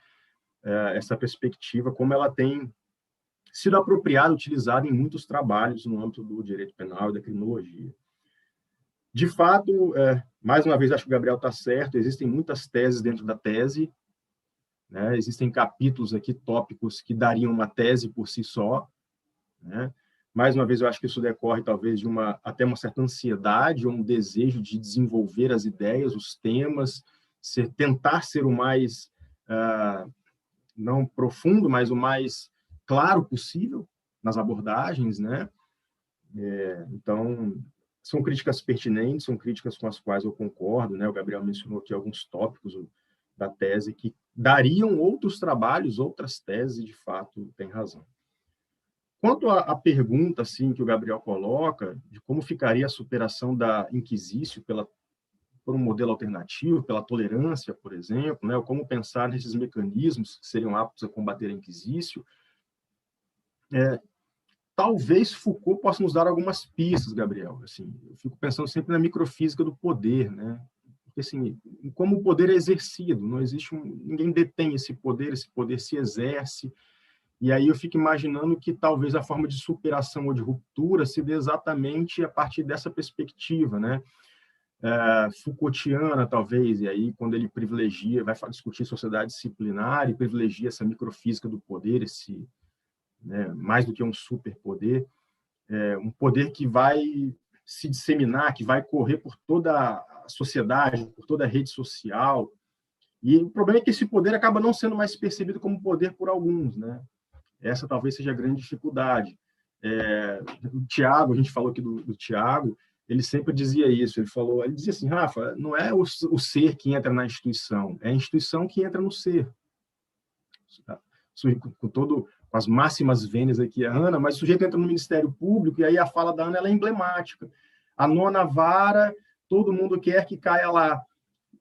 essa perspectiva, como ela tem sido apropriada, utilizada em muitos trabalhos no âmbito do direito penal e da criminologia. De fato, mais uma vez, acho que o Gabriel está certo, existem muitas teses dentro da tese, né? Existem capítulos aqui, tópicos, que dariam uma tese por si só, né? Mais uma vez, eu acho que isso decorre, talvez, de até uma certa ansiedade ou um desejo de desenvolver as ideias, os temas, tentar ser o mais, não profundo, mas o mais claro possível nas abordagens, né? Então, são críticas pertinentes, são críticas com as quais eu concordo, né? O Gabriel mencionou aqui alguns tópicos da tese que dariam outros trabalhos, outras teses, e de fato tem razão. Quanto à pergunta assim, que o Gabriel coloca, de como ficaria a superação da Inquisício por um modelo alternativo, pela tolerância, por exemplo, né? Ou como pensar nesses mecanismos que seriam aptos a combater a Inquisício, talvez Foucault possa nos dar algumas pistas, Gabriel. Assim, eu fico pensando sempre na microfísica do poder, né? Porque, assim, como o poder é exercido, não existe ninguém detém esse poder se exerce. E aí eu fico imaginando que talvez a forma de superação ou de ruptura se dê exatamente a partir dessa perspectiva, né? Foucaultiana, talvez, e aí quando ele vai discutir sociedade disciplinar e privilegia essa microfísica do poder, né, mais do que um superpoder, um poder que vai se disseminar, que vai correr por toda a sociedade, por toda a rede social. E o problema é que esse poder acaba não sendo mais percebido como poder por alguns, né? Essa talvez seja a grande dificuldade. O Tiago, a gente falou aqui do Tiago, ele sempre dizia isso, ele dizia assim, Rafa, não é o ser que entra na instituição, é a instituição que entra no ser. Com as máximas vênias aqui, a Ana, mas o sujeito entra no Ministério Público, e aí a fala da Ana ela é emblemática. A nona vara, todo mundo quer que caia lá.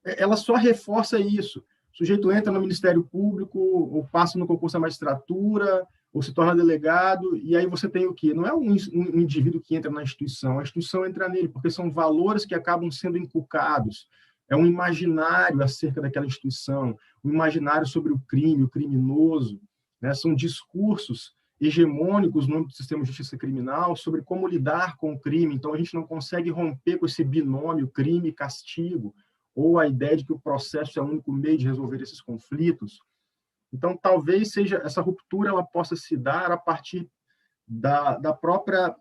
Ela só reforça isso. O sujeito entra no Ministério Público, ou passa no concurso da magistratura, ou se torna delegado, e aí você tem o quê? Não é um indivíduo que entra na instituição, a instituição entra nele, porque são valores que acabam sendo inculcados. É um imaginário acerca daquela instituição, um imaginário sobre o crime, o criminoso, né? São discursos hegemônicos no âmbito do sistema de justiça criminal sobre como lidar com o crime. Então, a gente não consegue romper com esse binômio crime e castigo, ou a ideia de que o processo é o único meio de resolver esses conflitos. Então, talvez essa ruptura ela possa se dar a partir da própria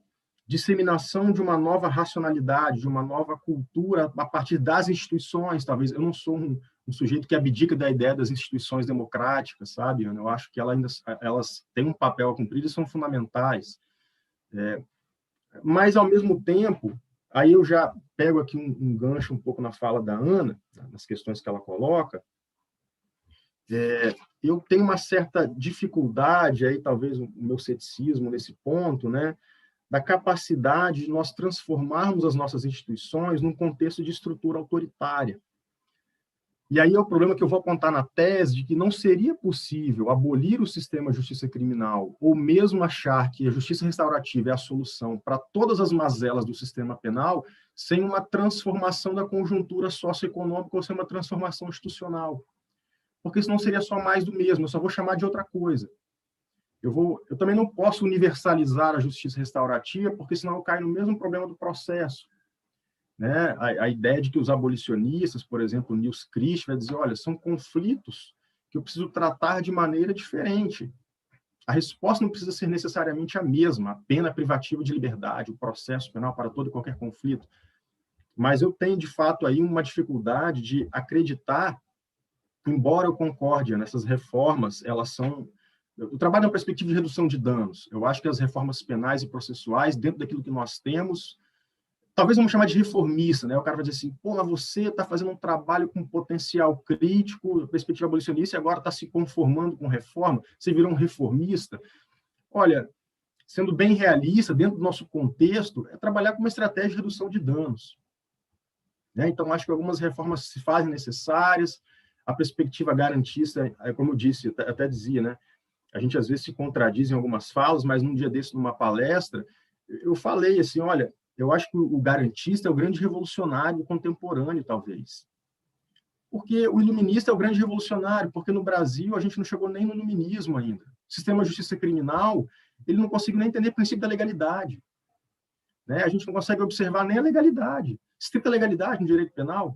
disseminação de uma nova racionalidade, de uma nova cultura a partir das instituições. Talvez eu não sou um sujeito que abdica da ideia das instituições democráticas, sabe? Eu acho que elas têm um papel a cumprir e são fundamentais. Mas, ao mesmo tempo, aí eu já pego aqui um gancho um pouco na fala da Ana, nas questões que ela coloca, eu tenho uma certa dificuldade, aí talvez o meu ceticismo nesse ponto, né, da capacidade de nós transformarmos as nossas instituições num contexto de estrutura autoritária. E aí é o problema que eu vou apontar na tese de que não seria possível abolir o sistema de justiça criminal ou mesmo achar que a justiça restaurativa é a solução para todas as mazelas do sistema penal sem uma transformação da conjuntura socioeconômica ou sem uma transformação institucional. Porque senão seria só mais do mesmo, eu só vou chamar de outra coisa. Eu também não posso universalizar a justiça restaurativa, porque senão eu caio no mesmo problema do processo. Né? A ideia de que os abolicionistas, por exemplo, o Nils Christ, vai dizer, olha, são conflitos que eu preciso tratar de maneira diferente. A resposta não precisa ser necessariamente a mesma, a pena privativa de liberdade, o processo penal para todo e qualquer conflito. Mas eu tenho, de fato, aí uma dificuldade de acreditar, embora eu concorde nessas reformas, elas são... Eu trabalho na perspectiva de redução de danos. Eu acho que as reformas penais e processuais, dentro daquilo que nós temos, talvez vamos chamar de reformista, né? O cara vai dizer assim, pô, mas você está fazendo um trabalho com potencial crítico, perspectiva abolicionista, e agora está se conformando com reforma, você virou um reformista. Olha, sendo bem realista, dentro do nosso contexto, é trabalhar com uma estratégia de redução de danos. Né? Então, acho que algumas reformas se fazem necessárias, a perspectiva garantista, como eu disse, até dizia, né? A gente às vezes se contradiz em algumas falas, mas num dia desse, numa palestra, eu falei assim, olha, eu acho que o garantista é o grande revolucionário contemporâneo, talvez. Porque o iluminista é o grande revolucionário, porque no Brasil a gente não chegou nem no iluminismo ainda. O sistema de justiça criminal, ele não consegue nem entender o princípio da legalidade. Né? A gente não consegue observar nem a legalidade. Estrita legalidade no direito penal,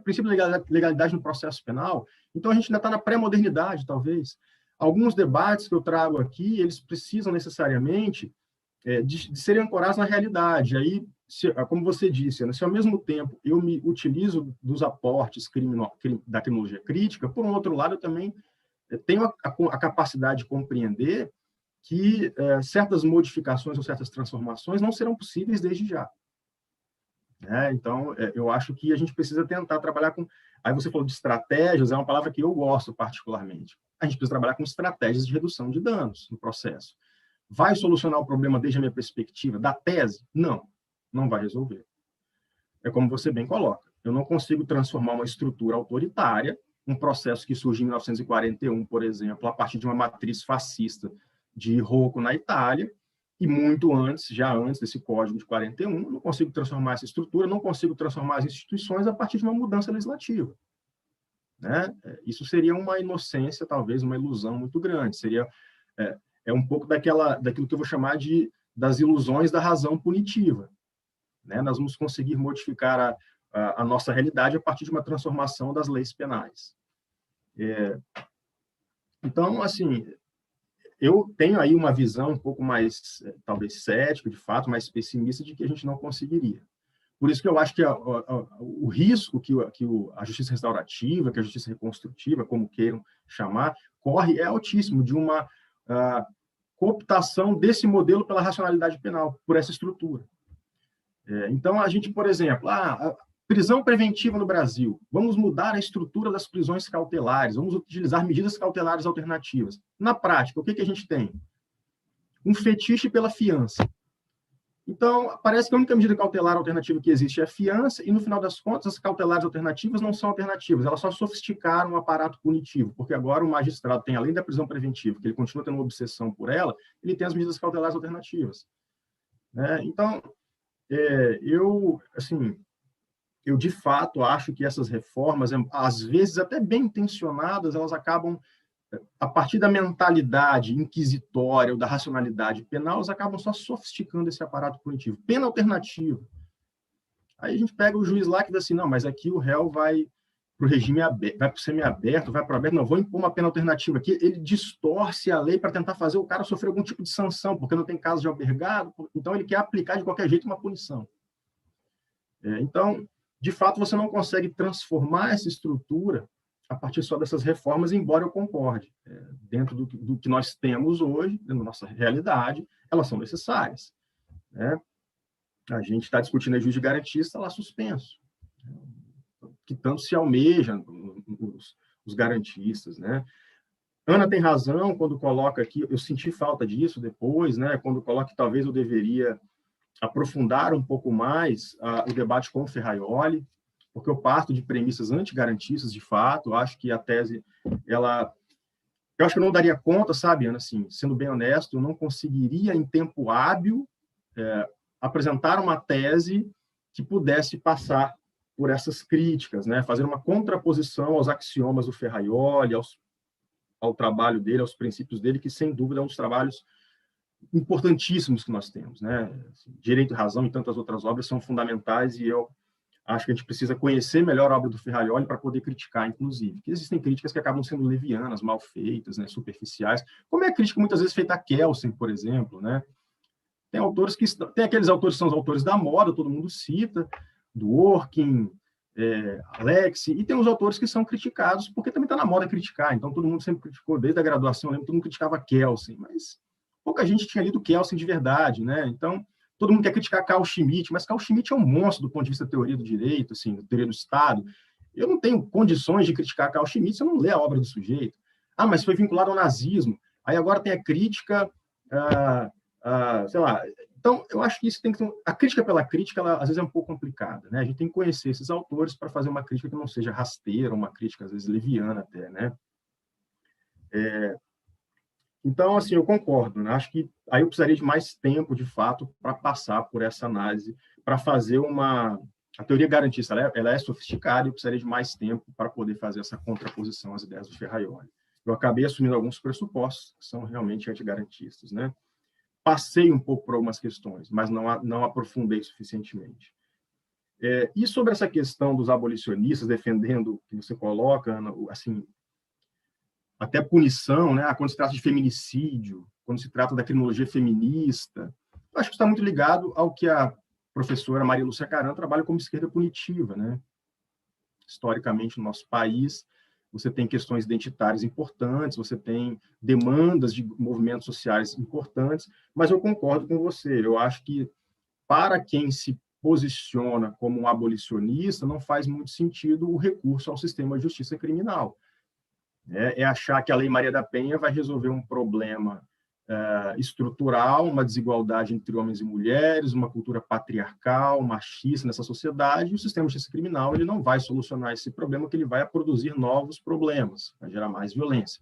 princípio de legalidade no processo penal. Então a gente ainda está na pré-modernidade, talvez. Alguns debates que eu trago aqui, eles precisam necessariamente de serem ancorados na realidade. Aí, como você disse, né, se ao mesmo tempo eu me utilizo dos aportes da criminologia crítica, por um outro lado, eu também tenho a capacidade de compreender que certas modificações ou certas transformações não serão possíveis desde já. Então, eu acho que a gente precisa tentar trabalhar com... Aí você falou de estratégias, é uma palavra que eu gosto particularmente. A gente precisa trabalhar com estratégias de redução de danos no processo. Vai solucionar o problema desde a minha perspectiva da tese? Não, não vai resolver. É como você bem coloca. Eu não consigo transformar uma estrutura autoritária, um processo que surgiu em 1941, por exemplo, a partir de uma matriz fascista de Rocco na Itália, e muito antes, já antes desse Código de 41, eu não consigo transformar essa estrutura, não consigo transformar as instituições a partir de uma mudança legislativa. Isso seria uma inocência, talvez uma ilusão muito grande. Seria um pouco daquilo que eu vou chamar das ilusões da razão punitiva. Nós vamos conseguir modificar a nossa realidade a partir de uma transformação das leis penais. Então, assim, eu tenho aí uma visão um pouco mais, talvez, cética, de fato, mais pessimista, de que a gente não conseguiria. Por isso que eu acho que o risco que a justiça restaurativa, que a justiça reconstrutiva, como queiram chamar, corre é altíssimo, de uma cooptação desse modelo pela racionalidade penal, por essa estrutura. Então, a gente, por exemplo, a prisão preventiva no Brasil, vamos mudar a estrutura das prisões cautelares, vamos utilizar medidas cautelares alternativas. Na prática, o que a gente tem? Um fetiche pela fiança. Então, parece que a única medida cautelar alternativa que existe é a fiança, e, no final das contas, as cautelares alternativas não são alternativas, elas só sofisticaram o aparato punitivo, porque agora o magistrado tem, além da prisão preventiva, que ele continua tendo uma obsessão por ela, ele tem as medidas cautelares alternativas. Então, eu, de fato, acho que essas reformas, às vezes até bem intencionadas, elas acabam, a partir da mentalidade inquisitória ou da racionalidade penal, elas acabam só sofisticando esse aparato punitivo. Pena alternativa. Aí a gente pega o juiz lá que diz assim, não, mas aqui o réu vai para o regime aberto, vai para o semiaberto, vai para o aberto, não, vou impor uma pena alternativa aqui. Ele distorce a lei para tentar fazer o cara sofrer algum tipo de sanção, porque não tem caso de albergado, então ele quer aplicar de qualquer jeito uma punição. Então, de fato, você não consegue transformar essa estrutura a partir só dessas reformas, embora eu concorde. Dentro do que nós temos hoje, dentro da nossa realidade, elas são necessárias. A gente está discutindo a juiz de garantia, está lá suspenso. Que tanto se almejam os garantistas. Ana tem razão quando coloca aqui, eu senti falta disso depois, quando coloca que talvez eu deveria aprofundar um pouco mais o debate com o Ferraioli, porque eu parto de premissas antigarantistas, de fato, acho que a tese, eu acho que eu não daria conta, sabe, Ana, assim, sendo bem honesto, eu não conseguiria, em tempo hábil, apresentar uma tese que pudesse passar por essas críticas, fazer uma contraposição aos axiomas do Ferraioli, ao trabalho dele, aos princípios dele, que, sem dúvida, é um dos trabalhos importantíssimos que nós temos. Direito e Razão e tantas outras obras são fundamentais, e eu acho que a gente precisa conhecer melhor a obra do Ferraioli para poder criticar, inclusive. Porque existem críticas que acabam sendo levianas, mal feitas, superficiais, como é a crítica muitas vezes feita a Kelsen, por exemplo. Tem autores tem aqueles autores que são os autores da moda, todo mundo cita, Dworkin, Alexi, e tem os autores que são criticados porque também está na moda criticar. Então, todo mundo sempre criticou, desde a graduação, eu lembro, todo mundo criticava Kelsen, mas pouca gente tinha lido Kelsen de verdade. Então, todo mundo quer criticar Carl Schmitt, mas Carl Schmitt é um monstro do ponto de vista da teoria do direito, assim, da teoria do Estado. Eu não tenho condições de criticar Carl Schmitt se eu não ler a obra do sujeito. Mas foi vinculado ao nazismo. Aí agora tem a crítica, sei lá. Então, eu acho que isso tem que ter... A crítica pela crítica, ela, às vezes, é um pouco complicada. A gente tem que conhecer esses autores para fazer uma crítica que não seja rasteira, uma crítica, às vezes, leviana até. Então, assim, eu concordo. Acho que aí eu precisaria de mais tempo, de fato, para passar por essa análise, para fazer A teoria garantista, ela é sofisticada, e eu precisaria de mais tempo para poder fazer essa contraposição às ideias do Ferraioli. Eu acabei assumindo alguns pressupostos que são realmente antigarantistas. Passei um pouco por algumas questões, mas não aprofundei suficientemente. E sobre essa questão dos abolicionistas, defendendo o que você coloca, assim, até punição, quando se trata de feminicídio, quando se trata da criminologia feminista, Eu acho que está muito ligado ao que a professora Maria Lúcia Caram trabalha como esquerda punitiva, né? Historicamente, no nosso país, você tem questões identitárias importantes, você tem demandas de movimentos sociais importantes, mas eu concordo com você. Eu acho que, para quem se posiciona como um abolicionista, não faz muito sentido o recurso ao sistema de justiça criminal. É achar que a Lei Maria da Penha vai resolver um problema estrutural, uma desigualdade entre homens e mulheres, uma cultura patriarcal, machista nessa sociedade, e o sistema de justiça criminal ele não vai solucionar esse problema, que ele vai produzir novos problemas, vai gerar mais violência.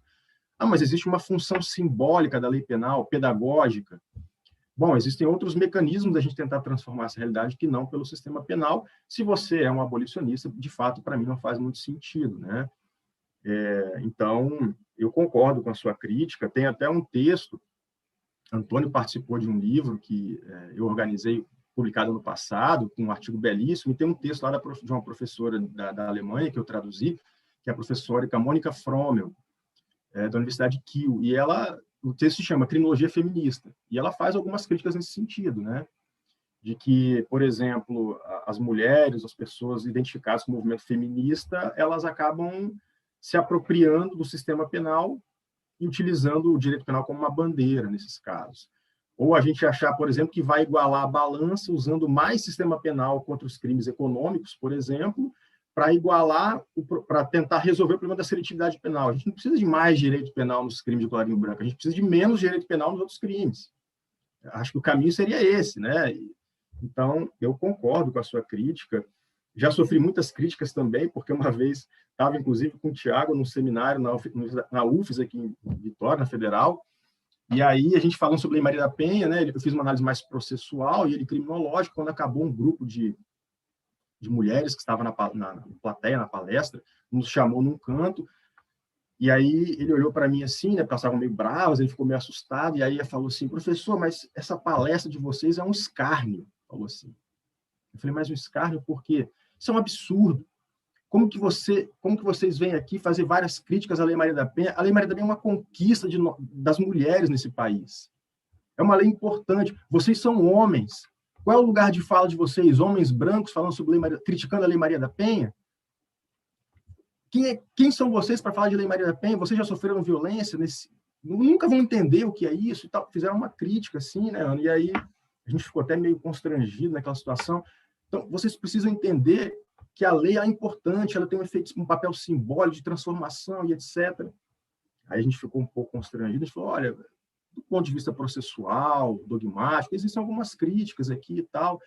Mas existe uma função simbólica da lei penal, pedagógica. Bom, existem outros mecanismos da gente tentar transformar essa realidade que não pelo sistema penal. Se você é um abolicionista, de fato, para mim, não faz muito sentido, né? Então, eu concordo com a sua crítica. Tem até um texto, Antônio participou de um livro que eu organizei, publicado ano passado, com um artigo belíssimo, e tem um texto lá de uma professora da Alemanha, que eu traduzi, que é a professora Mônica Frommel, da Universidade de Kiel, e o texto se chama Criminologia Feminista, e ela faz algumas críticas nesse sentido, né? De que, por exemplo, as mulheres, as pessoas identificadas com o movimento feminista, elas acabam se apropriando do sistema penal e utilizando o direito penal como uma bandeira nesses casos. Ou a gente achar, por exemplo, que vai igualar a balança usando mais sistema penal contra os crimes econômicos, por exemplo, para igualar, para tentar resolver o problema da seletividade penal. A gente não precisa de mais direito penal nos crimes de colarinho branco, a gente precisa de menos direito penal nos outros crimes. Acho que o caminho seria esse, né? Então, eu concordo com a sua crítica. Já sofri muitas críticas também, porque uma vez estava, inclusive, com o Tiago num seminário na UFES, aqui em Vitória, na Federal, e aí a gente falando sobre a Lei Maria da Penha, né? Eu fiz uma análise mais processual e ele criminológica, quando acabou um grupo de mulheres que estavam na plateia, na palestra, nos chamou num canto, e aí ele olhou para mim assim, né? Porque elas estavam meio bravas, ele ficou meio assustado, e aí ele falou assim, professor, mas essa palestra de vocês é um escárnio, falou assim. Eu falei, mas um escárnio por quê? Isso é um absurdo. Como que vocês vêm aqui fazer várias críticas à Lei Maria da Penha? A Lei Maria da Penha é uma conquista das mulheres nesse país. É uma lei importante. Vocês são homens. Qual é o lugar de fala de vocês? Homens brancos falando sobre criticando a Lei Maria da Penha? Quem são vocês para falar de Lei Maria da Penha? Vocês já sofreram violência? Nunca vão entender o que é isso e tal. Fizeram uma crítica, assim, né? E aí a gente ficou até meio constrangido naquela situação. Então, vocês precisam entender que a lei é importante, ela tem um papel simbólico de transformação e etc. Aí a gente ficou um pouco constrangido, a gente falou, olha, do ponto de vista processual, dogmático, existem algumas críticas aqui e tal,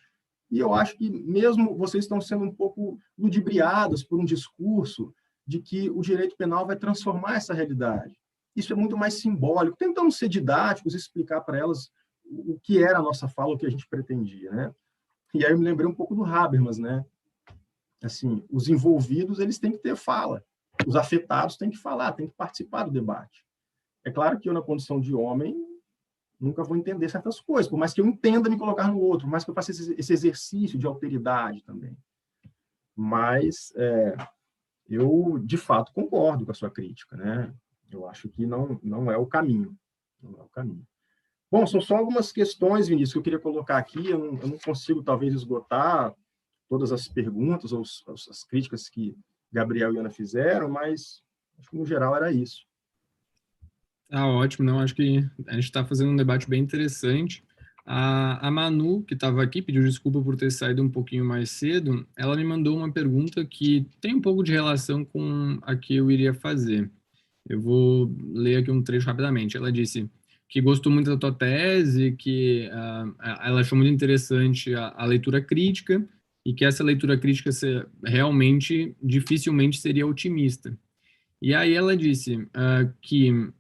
e eu acho que mesmo vocês estão sendo um pouco ludibriadas por um discurso de que o direito penal vai transformar essa realidade. Isso é muito mais simbólico. Tentamos ser didáticos e explicar para elas o que era a nossa fala, o que a gente pretendia, né? E aí eu me lembrei um pouco do Habermas, né? Assim, os envolvidos, eles têm que ter fala. Os afetados têm que falar, têm que participar do debate. É claro que eu, na condição de homem, nunca vou entender certas coisas, por mais que eu entenda me colocar no outro, por mais que eu faça esse exercício de alteridade também. Mas eu, de fato, concordo com a sua crítica, né? Eu acho que não é o caminho. Não é o caminho. Bom, são só algumas questões, Vinícius, que eu queria colocar aqui. Eu não consigo, talvez, esgotar todas as perguntas ou as críticas que Gabriel e Ana fizeram, mas acho que, no geral, era isso. Ótimo. Não, acho que a gente está fazendo um debate bem interessante. A Manu, que estava aqui, pediu desculpa por ter saído um pouquinho mais cedo. Ela me mandou uma pergunta que tem um pouco de relação com a que eu iria fazer. Eu vou ler aqui um trecho rapidamente. Ela disse que gostou muito da tua tese, que ela achou muito interessante a leitura crítica e que essa leitura crítica realmente, dificilmente seria otimista. E aí ela disse que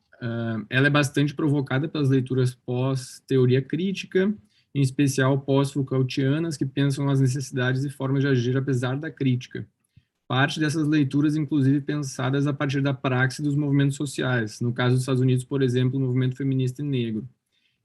ela é bastante provocada pelas leituras pós-teoria crítica, em especial pós-Foucaultianas, que pensam nas necessidades e formas de agir apesar da crítica. Parte dessas leituras, inclusive, pensadas a partir da praxe dos movimentos sociais. No caso dos Estados Unidos, por exemplo, o movimento feminista e negro.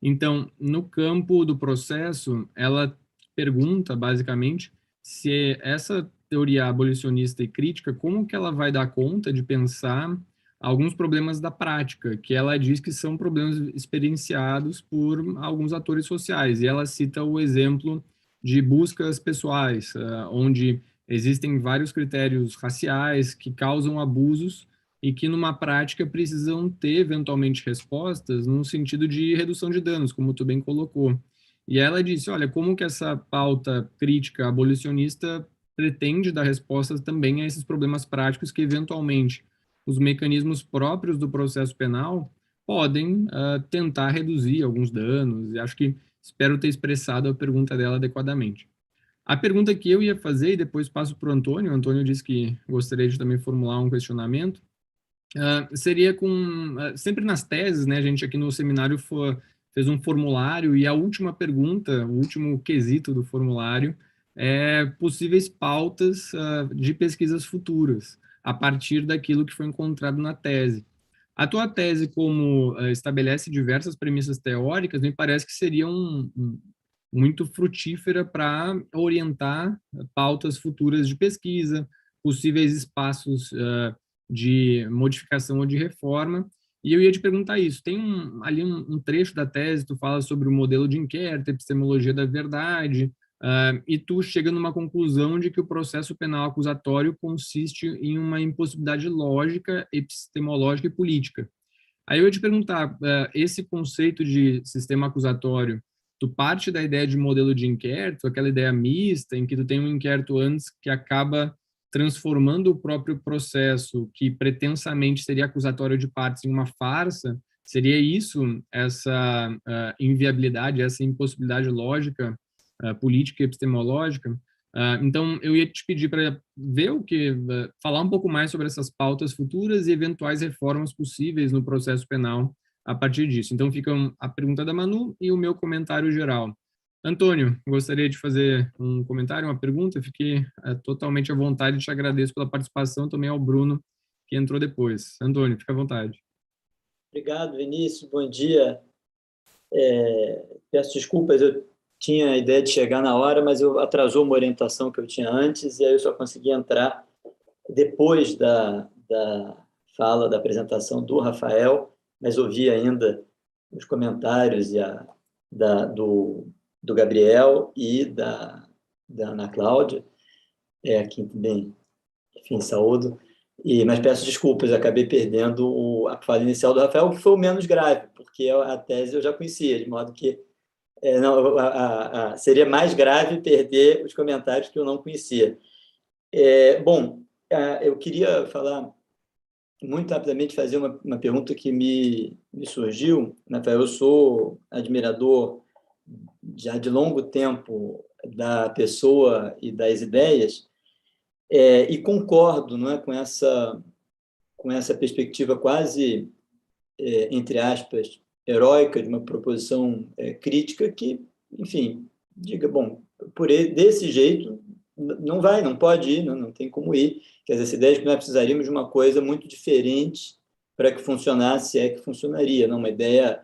Então, no campo do processo, ela pergunta, basicamente, se essa teoria abolicionista e crítica, como que ela vai dar conta de pensar alguns problemas da prática, que ela diz que são problemas experienciados por alguns atores sociais. E ela cita o exemplo de buscas pessoais, onde existem vários critérios raciais que causam abusos e que, numa prática, precisam ter, eventualmente, respostas no sentido de redução de danos, como tu bem colocou. E ela disse, olha, como que essa pauta crítica abolicionista pretende dar respostas também a esses problemas práticos que, eventualmente, os mecanismos próprios do processo penal podem tentar reduzir alguns danos. E acho que espero ter expressado a pergunta dela adequadamente. A pergunta que eu ia fazer, e depois passo para o Antônio disse que gostaria de também formular um questionamento, seria com, sempre nas teses, né, a gente aqui no seminário fez um formulário, e a última pergunta, o último quesito do formulário, é possíveis pautas de pesquisas futuras, a partir daquilo que foi encontrado na tese. A tua tese, como estabelece diversas premissas teóricas, me parece que seria muito frutífera para orientar pautas futuras de pesquisa, possíveis espaços de modificação ou de reforma. E eu ia te perguntar isso, tem ali um trecho da tese, tu fala sobre o modelo de inquérito, epistemologia da verdade, e tu chega numa conclusão de que o processo penal acusatório consiste em uma impossibilidade lógica, epistemológica e política. Aí eu ia te perguntar, esse conceito de sistema acusatório, tu parte da ideia de modelo de inquérito, aquela ideia mista, em que tu tem um inquérito antes que acaba transformando o próprio processo, que pretensamente seria acusatório de partes, em uma farsa? Seria isso, essa inviabilidade, essa impossibilidade lógica, política e epistemológica? Então, eu ia te pedir para ver falar um pouco mais sobre essas pautas futuras e eventuais reformas possíveis no processo penal a partir disso. Então, fica a pergunta da Manu e o meu comentário geral. Antônio, gostaria de fazer um comentário, uma pergunta? Fiquei totalmente à vontade e te agradeço pela participação, também ao Bruno, que entrou depois. Antônio, fica à vontade. Obrigado, Vinícius. Bom dia. Peço desculpas, eu tinha a ideia de chegar na hora, mas atrasou uma orientação que eu tinha antes, e aí eu só consegui entrar depois da fala, da apresentação do Rafael, mas ouvi ainda os comentários do Gabriel e da Ana Cláudia, aqui também, enfim, saúdo, mas peço desculpas, acabei perdendo a fala inicial do Rafael, que foi o menos grave, porque a tese eu já conhecia, de modo que seria mais grave perder os comentários que eu não conhecia. Bom, eu queria falar muito rapidamente, fazer uma pergunta que me surgiu. Rafael, eu sou admirador já de longo tempo da pessoa e das ideias, e concordo, não é, com essa perspectiva quase, entre aspas, heróica de uma proposição crítica que, enfim, diga, bom, desse jeito não pode ir, não tem como ir. Quer dizer, essa ideia de que nós precisaríamos de uma coisa muito diferente para que funcionasse, se é que funcionaria, não? Uma ideia,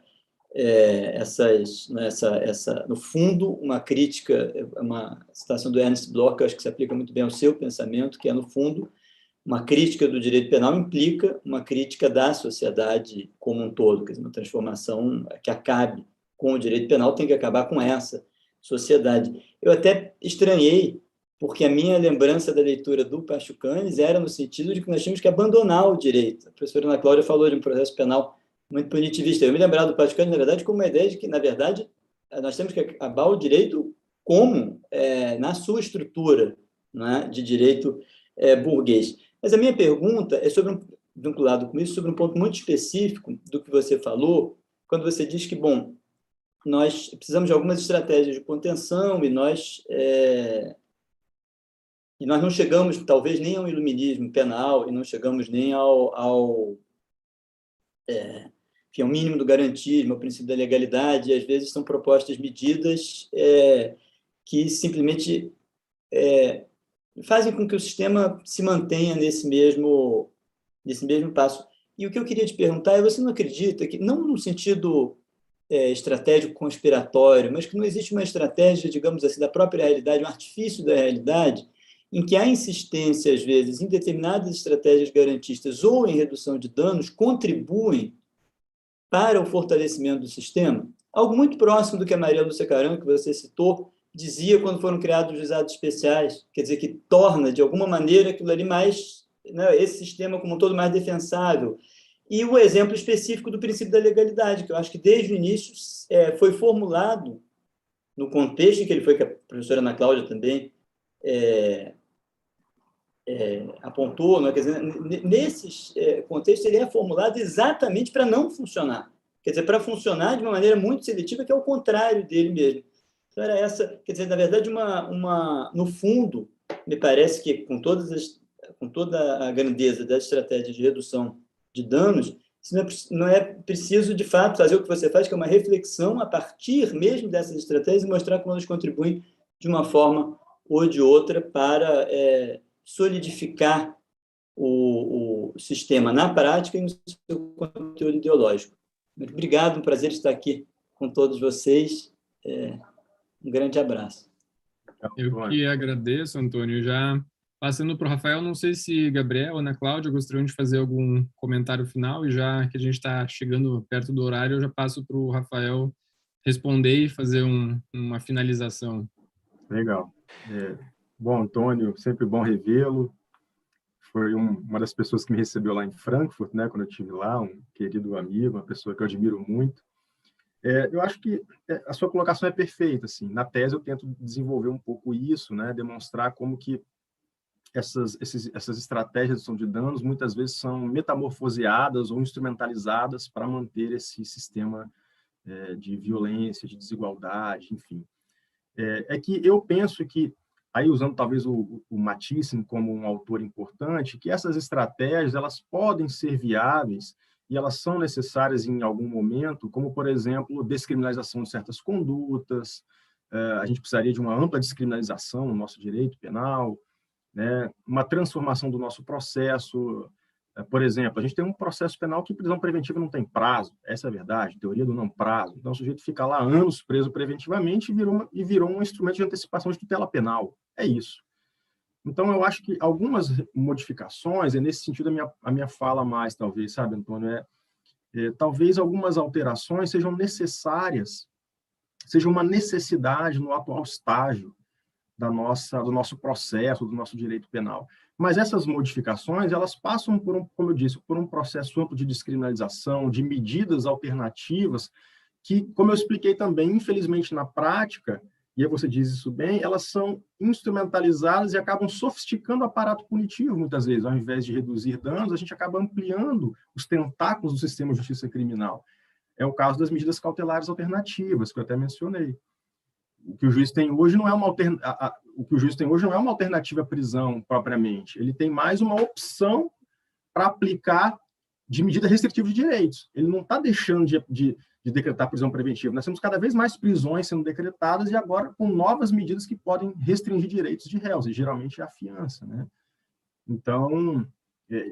no fundo, uma crítica, uma citação do Ernst Bloch, acho que se aplica muito bem ao seu pensamento, que é, no fundo, uma crítica do direito penal implica uma crítica da sociedade como um todo, quer dizer, uma transformação que acabe com o direito penal tem que acabar com essa sociedade. Eu até estranhei, porque a minha lembrança da leitura do Pachucanes era no sentido de que nós tínhamos que abandonar o direito. A professora Ana Cláudia falou de um processo penal muito punitivista. Eu me lembrava do Pachucanes, na verdade, como uma ideia de que, na verdade, nós temos que acabar o direito como, na sua estrutura, né, de direito burguês. Mas a minha pergunta é vinculado com isso, sobre um ponto muito específico do que você falou, quando você diz que, bom, nós precisamos de algumas estratégias de contenção e nós não chegamos, talvez, nem ao iluminismo penal e não chegamos nem ao mínimo do garantismo, ao princípio da legalidade, e às vezes são propostas medidas que simplesmente fazem com que o sistema se mantenha nesse mesmo passo. E o que eu queria te perguntar é, você não acredita que, não no sentido estratégico conspiratório, mas que não existe uma estratégia, digamos assim, da própria realidade, um artifício da realidade, em que a insistência, às vezes, em determinadas estratégias garantistas ou em redução de danos, contribuem para o fortalecimento do sistema. Algo muito próximo do que a Maria Lúcia Caram, que você citou, dizia quando foram criados os juizados especiais, quer dizer, que torna, de alguma maneira, aquilo ali mais, né, esse sistema como um todo mais defensável. E o exemplo específico do princípio da legalidade, que eu acho que desde o início foi formulado no contexto em que ele foi, que a professora Ana Cláudia também apontou, né? Quer dizer, nesses contextos ele é formulado exatamente para não funcionar, quer dizer, para funcionar de uma maneira muito seletiva, que é o contrário dele mesmo. Então, era essa, quer dizer, na verdade, no fundo, me parece que com toda a grandeza da estratégia de redução de danos, não é preciso, de fato, fazer o que você faz, que é uma reflexão a partir mesmo dessas estratégias e mostrar como elas contribuem de uma forma ou de outra para solidificar o sistema na prática e no seu conteúdo ideológico. Muito obrigado, um prazer estar aqui com todos vocês. Um grande abraço. Eu que agradeço, Antônio. Já passando para o Rafael, não sei se Gabriel ou Ana Cláudia gostariam de fazer algum comentário final, e já que a gente está chegando perto do horário, eu já passo para o Rafael responder e fazer uma finalização. Legal. Bom, Antônio, sempre bom revê-lo. Foi uma das pessoas que me recebeu lá em Frankfurt, né, quando eu estive lá, um querido amigo, uma pessoa que eu admiro muito. Eu acho que a sua colocação é perfeita. Assim. Na tese, eu tento desenvolver um pouco isso, né, demonstrar como que essas estratégias de redução de danos muitas vezes são metamorfoseadas ou instrumentalizadas para manter esse sistema de violência, de desigualdade, enfim. É que eu penso que, aí usando talvez o Mathiesen como um autor importante, que essas estratégias elas podem ser viáveis e elas são necessárias em algum momento, como, por exemplo, descriminalização de certas condutas. A gente precisaria de uma ampla descriminalização no nosso direito penal, né? Uma transformação do nosso processo. Por exemplo, a gente tem um processo penal que prisão preventiva não tem prazo, essa é a verdade, teoria do não prazo. Então, o sujeito fica lá anos preso preventivamente e virou um instrumento de antecipação de tutela penal. É isso. Então, eu acho que algumas modificações, nesse sentido a minha fala mais, talvez, sabe, Antônio? Talvez algumas alterações sejam necessárias, seja uma necessidade no atual estágio do nosso processo, do nosso direito penal. Mas essas modificações, elas passam como eu disse, por um processo amplo de descriminalização, de medidas alternativas, que, como eu expliquei também, infelizmente na prática, e aí você diz isso bem, elas são instrumentalizadas e acabam sofisticando o aparato punitivo, muitas vezes. Ao invés de reduzir danos, a gente acaba ampliando os tentáculos do sistema de justiça criminal. É o caso das medidas cautelares alternativas, que eu até mencionei. O que o juiz tem hoje não é uma alternativa à prisão propriamente. Ele tem mais uma opção para aplicar de medida restritiva de direitos. Ele não está deixando de decretar prisão preventiva. Nós temos cada vez mais prisões sendo decretadas e agora com novas medidas que podem restringir direitos de réus, e geralmente é a fiança, né? Então,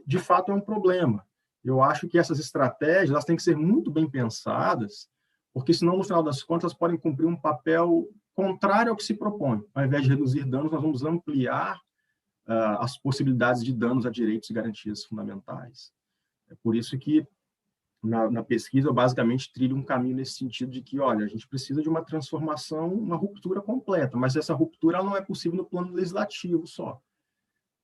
de fato, é um problema. Eu acho que essas estratégias elas têm que ser muito bem pensadas, porque senão, no final das contas, elas podem cumprir um papel contrário ao que se propõe. Ao invés de reduzir danos, nós vamos ampliar as possibilidades de danos a direitos e garantias fundamentais. É por isso que, na pesquisa, eu basicamente trilho um caminho nesse sentido de que, olha, a gente precisa de uma transformação, uma ruptura completa, mas essa ruptura ela não é possível no plano legislativo só.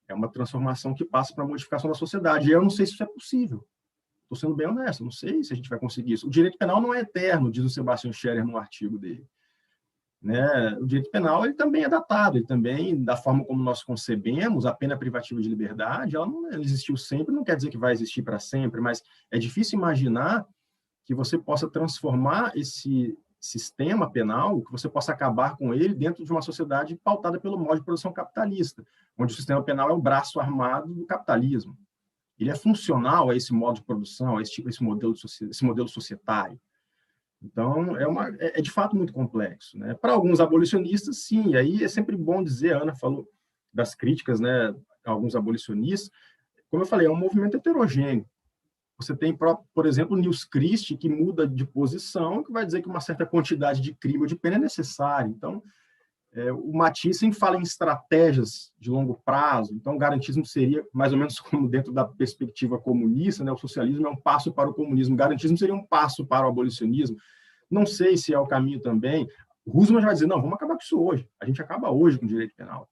É uma transformação que passa para a modificação da sociedade. E eu não sei se isso é possível. Estou sendo bem honesto, não sei se a gente vai conseguir isso. O direito penal não é eterno, diz o Sebastian Scherer no artigo dele. Né? O direito penal ele também é datado, ele também, da forma como nós concebemos, a pena privativa de liberdade, ela não existiu sempre, não quer dizer que vai existir para sempre, mas é difícil imaginar que você possa transformar esse sistema penal, que você possa acabar com ele dentro de uma sociedade pautada pelo modo de produção capitalista, onde o sistema penal é o braço armado do capitalismo. Ele é funcional a esse modo de produção, a esse modelo societário. Então, é de fato muito complexo, né? Para alguns abolicionistas, sim, e aí é sempre bom dizer, a Ana falou das críticas, né, a alguns abolicionistas, como eu falei, é um movimento heterogêneo. Você tem, por exemplo, o Nils Christie, que muda de posição, que vai dizer que uma certa quantidade de crime ou de pena é necessária. Então, O Mathiesen fala em estratégias de longo prazo, então o garantismo seria mais ou menos como dentro da perspectiva comunista, né? O socialismo é um passo para o comunismo, o garantismo seria um passo para o abolicionismo. Não sei se é o caminho também. O Roosevelt vai dizer, não, vamos acabar com isso hoje, a gente acaba hoje com o direito penal.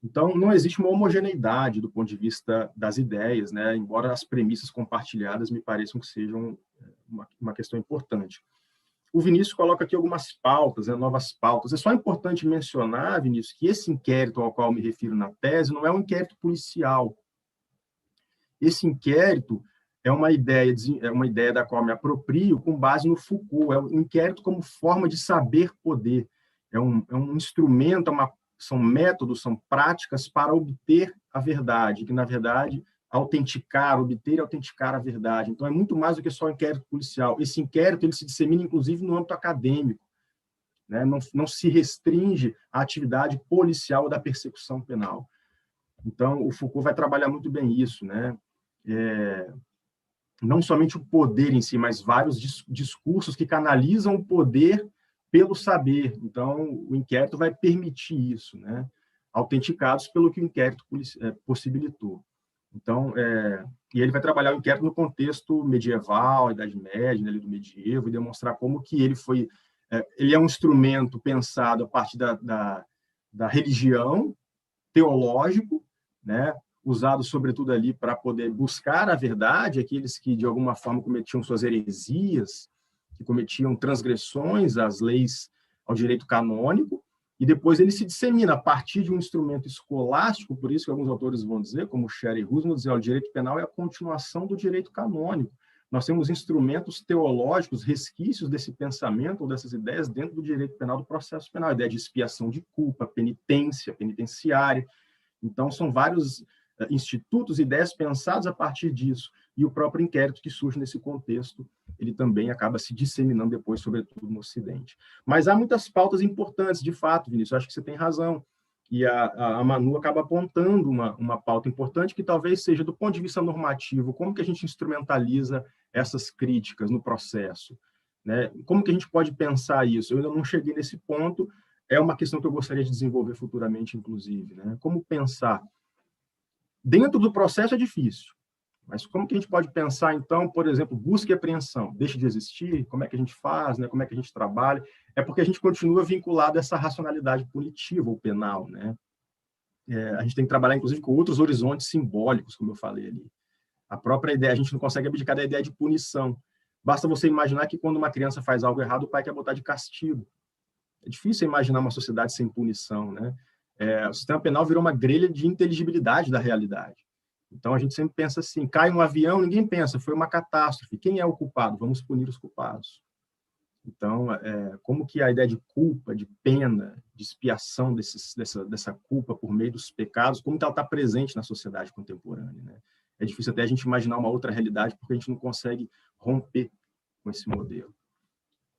Então, não existe uma homogeneidade do ponto de vista das ideias, né? Embora as premissas compartilhadas me pareçam que sejam uma questão importante. O Vinícius coloca aqui algumas pautas, né, novas pautas. É só importante mencionar, Vinícius, que esse inquérito ao qual me refiro na tese não é um inquérito policial. Esse inquérito é uma ideia da qual me aproprio com base no Foucault. É um inquérito como forma de saber poder. É um instrumento, são métodos, são práticas para obter a verdade, que, na verdade, obter e autenticar a verdade. Então, é muito mais do que só um inquérito policial. Esse inquérito ele se dissemina, inclusive, no âmbito acadêmico, né? Não se restringe à atividade policial da persecução penal. Então, o Foucault vai trabalhar muito bem isso, né? Não somente o poder em si, mas vários discursos que canalizam o poder pelo saber. Então, o inquérito vai permitir isso, né? Autenticados pelo que o inquérito possibilitou. Então, e ele vai trabalhar o inquérito no contexto medieval, Idade Média, ali do medievo, e demonstrar como que ele é um instrumento pensado a partir da religião, teológico, né, usado sobretudo ali para poder buscar a verdade, aqueles que de alguma forma cometiam suas heresias, que cometiam transgressões às leis, ao direito canônico, e depois ele se dissemina a partir de um instrumento escolástico, por isso que alguns autores vão dizer, como Scher e Roosevelt, dizer, o direito penal é a continuação do direito canônico. Nós temos instrumentos teológicos, resquícios desse pensamento ou dessas ideias dentro do direito penal, do processo penal, a ideia de expiação de culpa, penitência, penitenciária. Então, são vários institutos, ideias pensadas a partir disso. E o próprio inquérito que surge nesse contexto, ele também acaba se disseminando depois, sobretudo no Ocidente. Mas há muitas pautas importantes, de fato, Vinícius, eu acho que você tem razão. E a Manu acaba apontando uma pauta importante que talvez seja, do ponto de vista normativo, como que a gente instrumentaliza essas críticas no processo, né? Como que a gente pode pensar isso? Eu ainda não cheguei nesse ponto, é uma questão que eu gostaria de desenvolver futuramente, inclusive, né? Como pensar? Dentro do processo é difícil, mas como que a gente pode pensar, então, por exemplo, busca e apreensão? Deixa de existir? Como é que a gente faz? Né? Como é que a gente trabalha? É porque a gente continua vinculado a essa racionalidade punitiva ou penal, né? A gente tem que trabalhar, inclusive, com outros horizontes simbólicos, como eu falei ali. A própria ideia, a gente não consegue abdicar da ideia de punição. Basta você imaginar que quando uma criança faz algo errado, o pai quer botar de castigo. É difícil imaginar uma sociedade sem punição, né? O sistema penal virou uma grelha de inteligibilidade da realidade. Então, a gente sempre pensa assim, cai um avião, ninguém pensa, foi uma catástrofe. Quem é o culpado? Vamos punir os culpados. Então, como que a ideia de culpa, de pena, de expiação dessa culpa por meio dos pecados, como que ela está presente na sociedade contemporânea, né? É difícil até a gente imaginar uma outra realidade, porque a gente não consegue romper com esse modelo.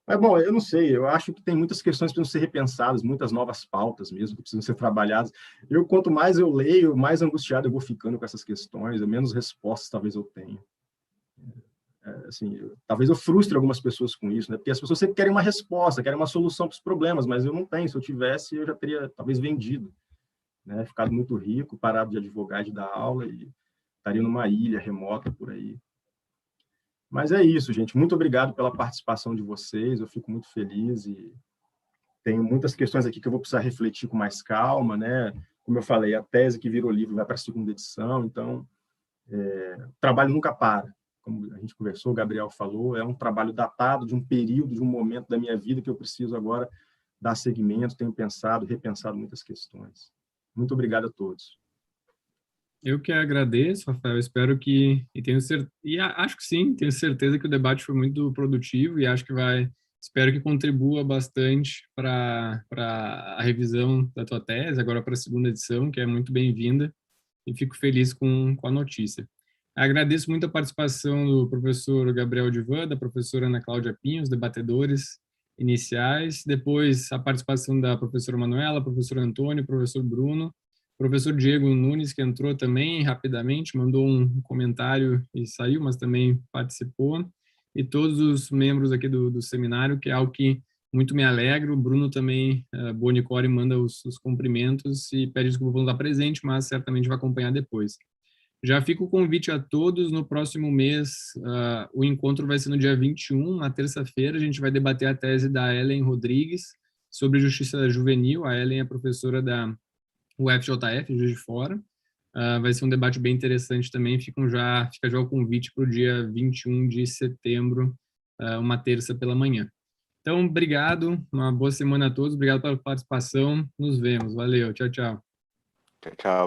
Mas, bom, eu não sei, eu acho que tem muitas questões que precisam ser repensadas, muitas novas pautas mesmo que precisam ser trabalhadas. Quanto mais eu leio, mais angustiado eu vou ficando com essas questões, menos respostas talvez eu tenha. Assim, talvez eu frustre algumas pessoas com isso, né? Porque as pessoas sempre querem uma resposta, querem uma solução para os problemas, mas eu não tenho. Se eu tivesse, eu já teria talvez vendido, né? Ficado muito rico, parado de advogar, de dar aula e estaria numa ilha remota por aí. Mas é isso, gente. Muito obrigado pela participação de vocês. Eu fico muito feliz e tenho muitas questões aqui que eu vou precisar refletir com mais calma, né? Como eu falei, a tese que virou livro vai para a segunda edição, então o trabalho nunca para. Como a gente conversou, o Gabriel falou, é um trabalho datado de um período, de um momento da minha vida que eu preciso agora dar seguimento, tenho pensado, repensado muitas questões. Muito obrigado a todos. Eu que agradeço, Rafael, espero que, acho que sim, tenho certeza que o debate foi muito produtivo e espero que contribua bastante para a revisão da tua tese, agora para a segunda edição, que é muito bem-vinda, e fico feliz com a notícia. Agradeço muito a participação do professor Gabriel Divan, da professora Ana Cláudia Pinho, os debatedores iniciais, depois a participação da professora Manuela, professor Antônio, professor Bruno, professor Diego Nunes, que entrou também rapidamente, mandou um comentário e saiu, mas também participou, e todos os membros aqui do seminário, que é algo que muito me alegro. O Bruno também, Bonicori, manda os cumprimentos e pede desculpa por não estar presente, mas certamente vai acompanhar depois. Já fica o convite a todos. No próximo mês, o encontro vai ser no dia 21, na terça-feira. A gente vai debater a tese da Ellen Rodrigues sobre justiça juvenil. A Ellen é professora da UFJF, Juiz de Fora. Vai ser um debate bem interessante também. Fica já o convite para o dia 21 de setembro, uma terça pela manhã. Então, obrigado. Uma boa semana a todos. Obrigado pela participação. Nos vemos. Valeu. Tchau, tchau. Tchau, tchau.